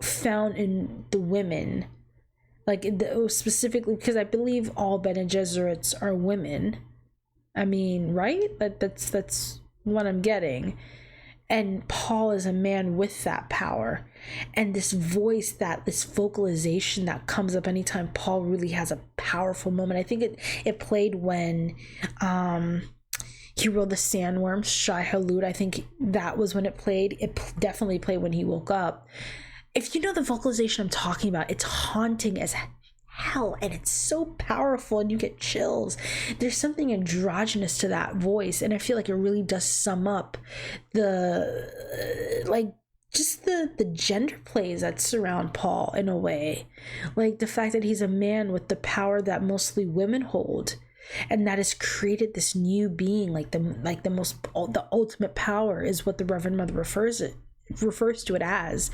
found in the women, specifically because I believe all Bene Gesserits are women. Right? That's what I'm getting. And Paul is a man with that power, and this voice, this vocalization that comes up anytime Paul really has a powerful moment. I think it played when he rode the sandworm, Shai Hulud. I think that was when it played. It definitely played when he woke up. If you know the vocalization I'm talking about, it's haunting as hell, and it's so powerful, and you get chills. There's something androgynous to that voice, and I feel like it really does sum up the gender plays that surround Paul in a way. The fact that he's a man with the power that mostly women hold, and that has created this new being, the ultimate power is what the Reverend Mother refers to it as.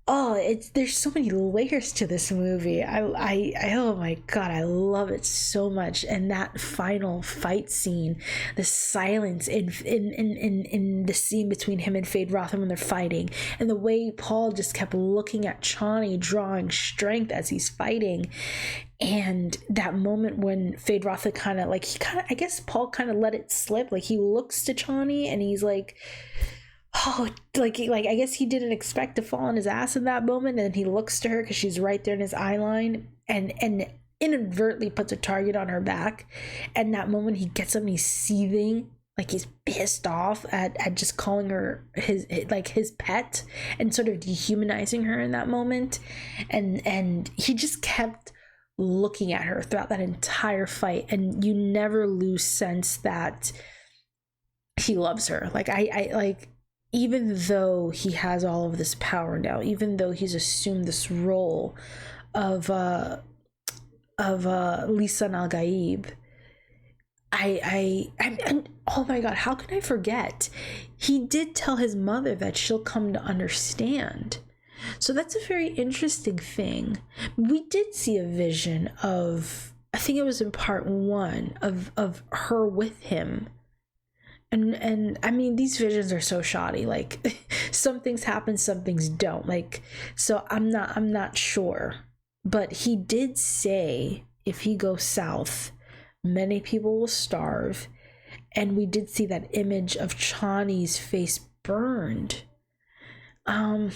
There's so many layers to this movie. I oh my God, I love it so much. And that final fight scene, the silence in the scene between him and Feyd-Rautha when they're fighting, and the way Paul just kept looking at Chani, drawing strength as he's fighting. And that moment when Feyd-Rautha I guess Paul kind of let it slip. He looks to Chani and he's like, oh, I guess he didn't expect to fall on his ass in that moment, and he looks to her because she's right there in his eye line, and inadvertently puts a target on her back. And that moment he gets up and he's seething, he's pissed off at just calling her his pet, and sort of dehumanizing her in that moment. And he just kept looking at her throughout that entire fight, and you never lose sense that he loves her. Even though he has all of this power now, even though he's assumed this role of Lisan al-Gaib, and oh my God, how can I forget? He did tell his mother that she'll come to understand. So that's a very interesting thing. We did see a vision of, I think it was in part 1, of her with him. And these visions are so shoddy. Some things happen, some things don't. So I'm not sure. But he did say if he goes south, many people will starve, And we did see that image of Chani's face burned. I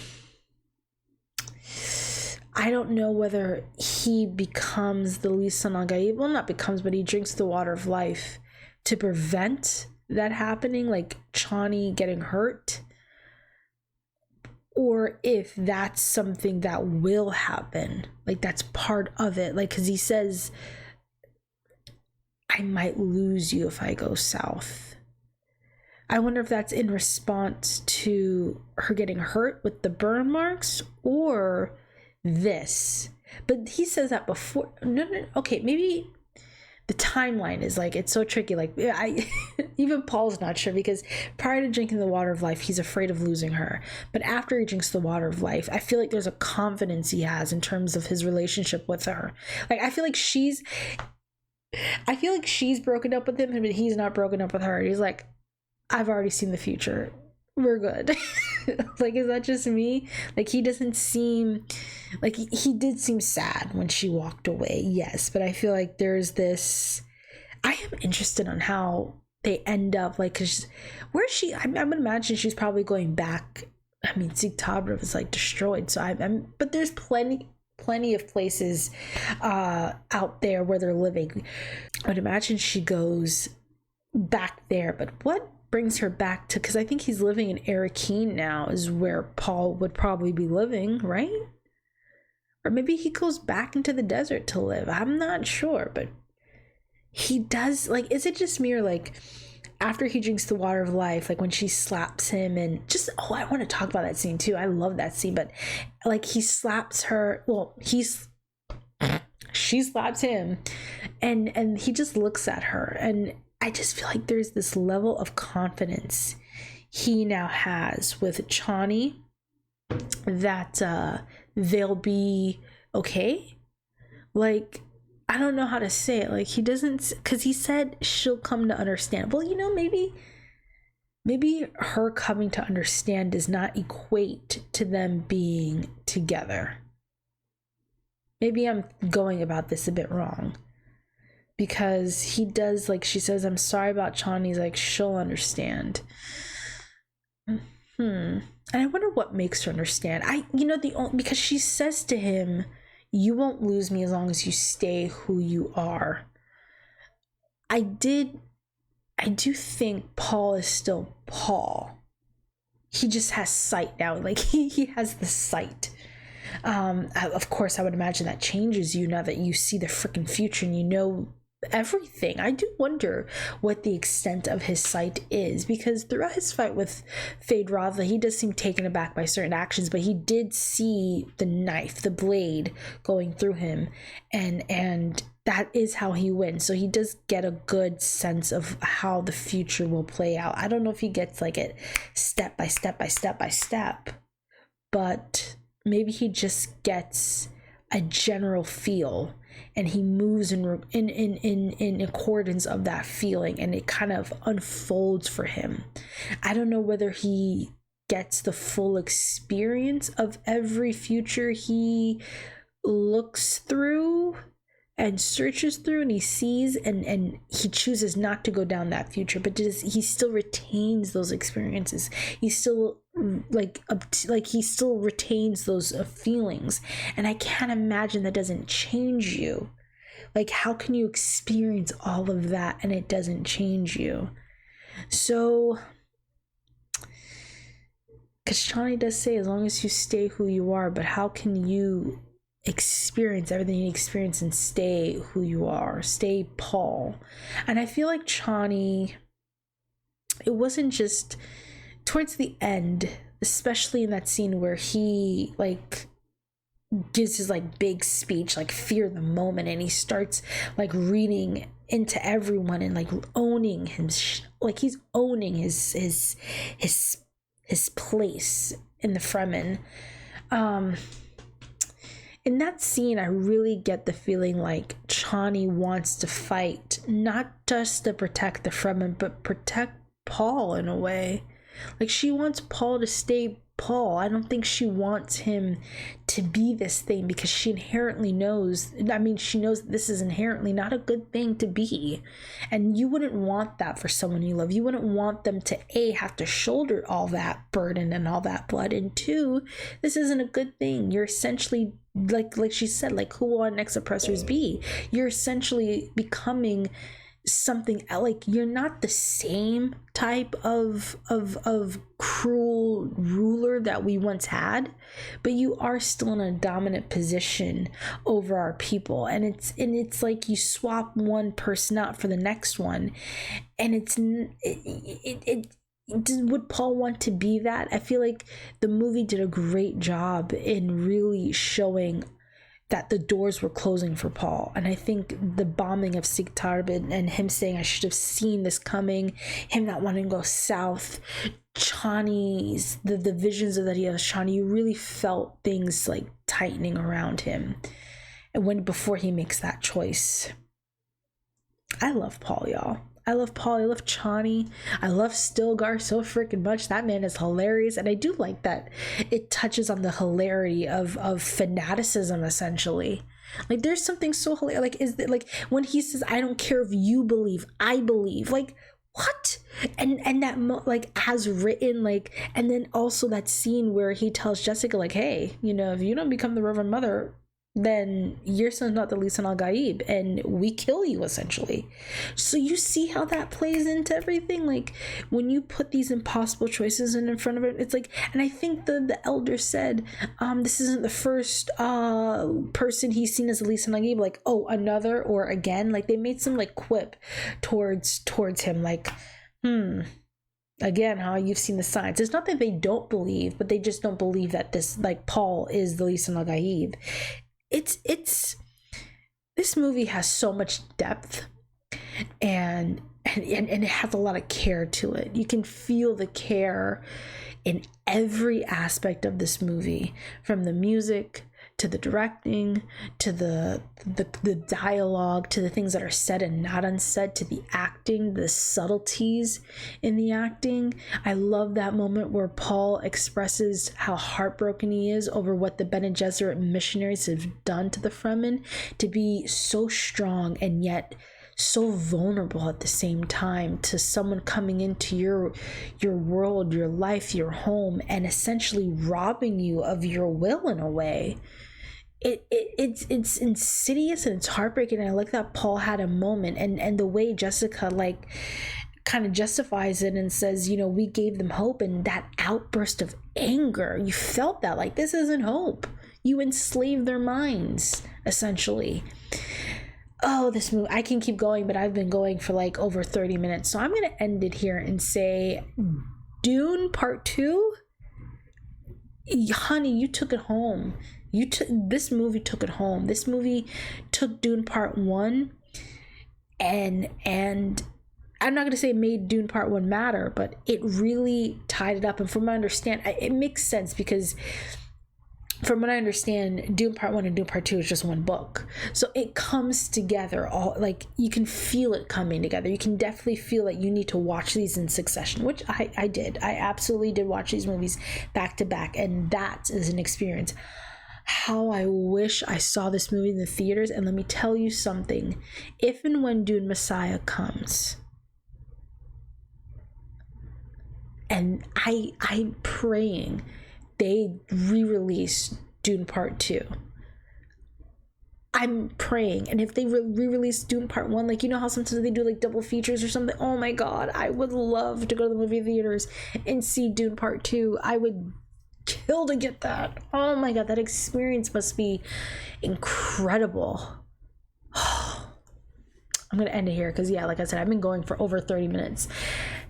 don't know whether he becomes the Lisa Nagaib. Well, not becomes, but he drinks the water of life to prevent that happening, like Chani getting hurt. Or if that's something that will happen, like that's part of it. Like, because he says, I might lose you if I go south. I wonder if that's in response to her getting hurt with the burn marks or this. But he says that before. No, okay, maybe the timeline is like, it's so tricky. Like, even Paul's not sure, because prior to drinking the water of life, he's afraid of losing her. But after he drinks the water of life, I feel like there's a confidence he has in terms of his relationship with her. Like, I feel like she's broken up with him, but he's not broken up with her. He's like, I've already seen the future. We're good. Like, is that just me? Like, he doesn't seem like he did seem sad when she walked away, yes, but I feel like there's this. I am interested on how they end up, like, because where's she? I would imagine she's probably going back. I mean, Zigtabra was like destroyed, so but there's plenty of places out there where they're living. I would imagine she goes back there, but what brings her back to, because I think he's living in Arakeen now, is where Paul would probably be living, right? Or maybe he goes back into the desert to live. I'm not sure, but he does. Like, is it just me, or like after he drinks the water of life, like when she slaps him, and just, oh, I want to talk about that scene too. I love that scene, but like he slaps her, well, she slaps him, and he just looks at her, and I just feel like there's this level of confidence he now has with Chani that they'll be okay. Like, I don't know how to say it. Like, he doesn't, because he said she'll come to understand. Well, you know, maybe her coming to understand does not equate to them being together. Maybe I'm going about this a bit wrong. Because he does, like, she says, I'm sorry about Chani. He's like, she'll understand. And I wonder what makes her understand. Because she says to him, you won't lose me as long as you stay who you are. I do think Paul is still Paul. He just has sight now. Like, he has the sight. Of course, I would imagine that changes you now that you see the freaking future and you know everything. I do wonder what the extent of his sight is, because throughout his fight with Feyd-Rautha, he does seem taken aback by certain actions, but he did see the knife, the blade going through him, and that is how he wins. So he does get a good sense of how the future will play out. I don't know if he gets like it step by step by step by step, but maybe he just gets a general feel, and he moves in accordance of that feeling, and it kind of unfolds for him. I don't know whether he gets the full experience of every future he looks through and searches through, and he sees, and he chooses not to go down that future, but he still retains those experiences. He still he still retains those feelings, and I can't imagine that doesn't change you. Like, how can you experience all of that and it doesn't change you? So, because Chani does say, as long as you stay who you are, but how can you experience everything you experience and stay who you are, stay Paul? And I feel like Chani, it wasn't just towards the end, especially in that scene where he like gives his like big speech, like fear the moment, and he starts like reading into everyone and like owning him, like he's owning his place in the Fremen. In that scene, I really get the feeling like Chani wants to fight, not just to protect the Fremen, but protect Paul in a way. Like, she wants Paul to stay Paul. I don't think she wants him to be this thing because she inherently knows, she knows this is inherently not a good thing to be. And you wouldn't want that for someone you love. You wouldn't want them to A, have to shoulder all that burden and all that blood, and 2, this isn't a good thing. You're essentially, like she said, like, who will our next oppressors be? You're essentially becoming something like, you're not the same type of cruel ruler that we once had, but you are still in a dominant position over our people. And it's like you swap one person out for the next one, and would Paul want to be that? I feel like the movie did a great job in really showing that the doors were closing for Paul. And I think the bombing of Sigtard and him saying, I should have seen this coming, him not wanting to go south, Chani's, the visions of that he has Chani, you really felt things like tightening around him. And before he makes that choice. I love Paul, y'all. I love Paul. I love Chani. I love Stilgar so freaking much. That man is hilarious. And I do like that it touches on the hilarity of fanaticism, essentially. Like, there's something so hilarious. Like, is that, like, when he says, I don't care if you believe, I believe. Like, what? And that, like, as written, like, and then also that scene where he tells Jessica, like, hey, if you don't become the Reverend Mother, then your son's not the Lisan al-Gaib, and we kill you, essentially. So you see how that plays into everything. Like, when you put these impossible choices in front of it, it's like, and I think the elder said, this isn't the first person he's seen as the Lisan al-Gaib, like, oh, another, or again. Like, they made some, like, quip towards him, like, again, how you've seen the signs. It's not that they don't believe, but they just don't believe that this, like, Paul is the Lisan al-Gaib. It's this movie has so much depth and it has a lot of care to it. You can feel the care in every aspect of this movie, from the music to the directing, to the dialogue, to the things that are said and not unsaid, to the acting, the subtleties in the acting. I love that moment where Paul expresses how heartbroken he is over what the Bene Gesserit missionaries have done to the Fremen, to be so strong and yet so vulnerable at the same time to someone coming into your world, your life, your home, and essentially robbing you of your will in a way. It's insidious and it's heartbreaking. And I like that Paul had a moment, and the way Jessica, like, kind of justifies it and says, we gave them hope, and that outburst of anger, you felt that, like, this isn't hope. You enslaved their minds, essentially. Oh, this movie, I can keep going, but I've been going for like over 30 minutes. So I'm going to end it here and say, Dune Part 2, honey, you took it home. This movie took it home. This movie took Dune Part 1 and I'm not going to say it made Dune Part 1 matter, but it really tied it up. And from what I understand, it makes sense, because from what I understand, Dune Part 1 and Dune Part 2 is just one book. So it comes together, all, like, you can feel it coming together. You can definitely feel that you need to watch these in succession, which I did. I absolutely did watch these movies back to back, and that is an experience. How I wish I saw this movie in the theaters. And let me tell you something. If and when Dune Messiah comes, and I'm praying they re-release Dune Part 2. I'm praying. And if they re-release Dune Part 1, like, how sometimes they do like double features or something, oh my god, I would love to go to the movie theaters and see Dune Part 2. I would kill to get that. Oh my god, that experience must be incredible. I'm gonna end it here because, yeah, like I said, I've been going for over 30 minutes.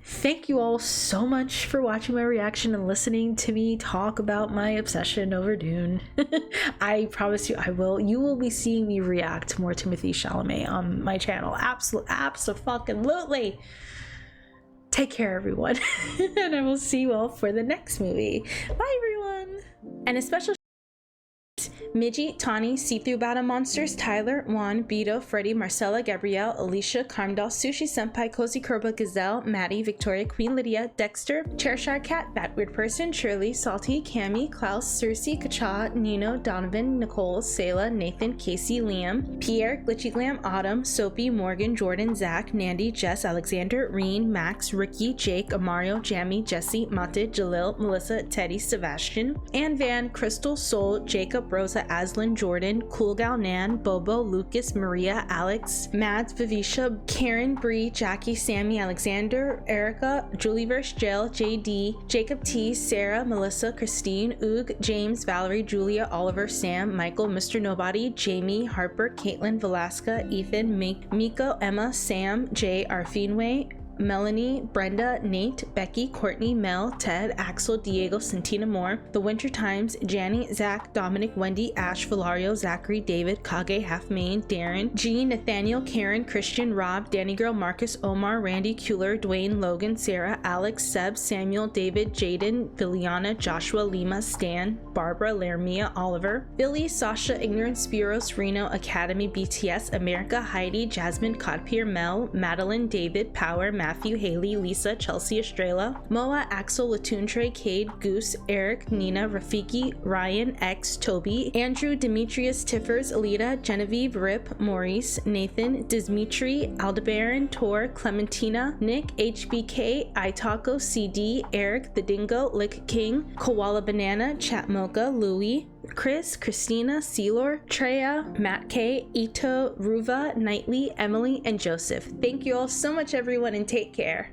Thank you all so much for watching my reaction and listening to me talk about my obsession over Dune. I promise you you will be seeing me react to more Timothee Chalamet on my channel. Absolutely. Take care, everyone. And I will see you all for the next movie. Bye, everyone. And a special Midgie, Tani, See-Through Battle Monsters, Tyler, Juan, Beto, Freddie, Marcella, Gabrielle, Alicia, Carmdal, Sushi Senpai, Cozy Kerba, Gazelle, Maddie, Victoria, Queen Lydia, Dexter, Chairshire Cat, Bad Weird Person, Shirley, Salty, Cami, Klaus, Cersei, Kacha, Nino, Donovan, Nicole, Sayla, Nathan, Casey, Liam, Pierre, Glitchy Glam, Autumn, Soapy, Morgan, Jordan, Zach, Nandy, Jess, Alexander, Reen, Max, Ricky, Jake, Amario, Jamie, Jesse, Mate, Jalil, Melissa, Teddy, Sebastian, Ann Van, Crystal, Soul, Jacob, Rosa, Aslan, Jordan, Cool Gal, Nan, Bobo, Lucas, Maria, Alex, Mads, Vivisha, Karen, Bree, Jackie, Sammy, Alexander, Erica, Julieverse, Jill, JD, Jacob T, Sarah, Melissa, Christine, Oog, James, Valerie, Julia, Oliver, Sam, Michael, Mr. Nobody, Jamie, Harper, Caitlin, Velasca, Ethan, Miko, Emma, Sam, Jay, Arfinway, Melanie, Brenda, Nate, Becky, Courtney, Mel, Ted, Axel, Diego, Santina Moore, The Winter Times, Janny, Zach, Dominic, Wendy, Ash, Valario, Zachary, David, Kage, Half Main, Darren, Jean, Nathaniel, Karen, Christian, Rob, Danny Girl, Marcus, Omar, Randy, Kueller, Dwayne, Logan, Sarah, Alex, Seb, Samuel, David, Jaden, Viliana, Joshua, Lima, Stan, Barbara, Laramia, Oliver, Billy, Sasha, Ignorance, Spiros, Reno, Academy, BTS, America, Heidi, Jasmine, Codpier, Mel, Madeline, David, Power, Matthew, Haley, Lisa, Chelsea, Estrella, Moa, Axel, Latuntre, Cade, Goose, Eric, Nina, Rafiki, Ryan, X, Toby, Andrew, Demetrius, Tiffers, Alita, Genevieve, Rip, Maurice, Nathan, Dismitri, Aldebaran, Tor, Clementina, Nick, HBK, Itaco, CD, Eric, The Dingo, Lick King, Koala Banana, Chat Mocha, Louie, Chris, Christina, Sealor, Treya, Matt K, Ito, Ruva, Knightley, Emily, and Joseph. Thank you all so much, everyone, and take care.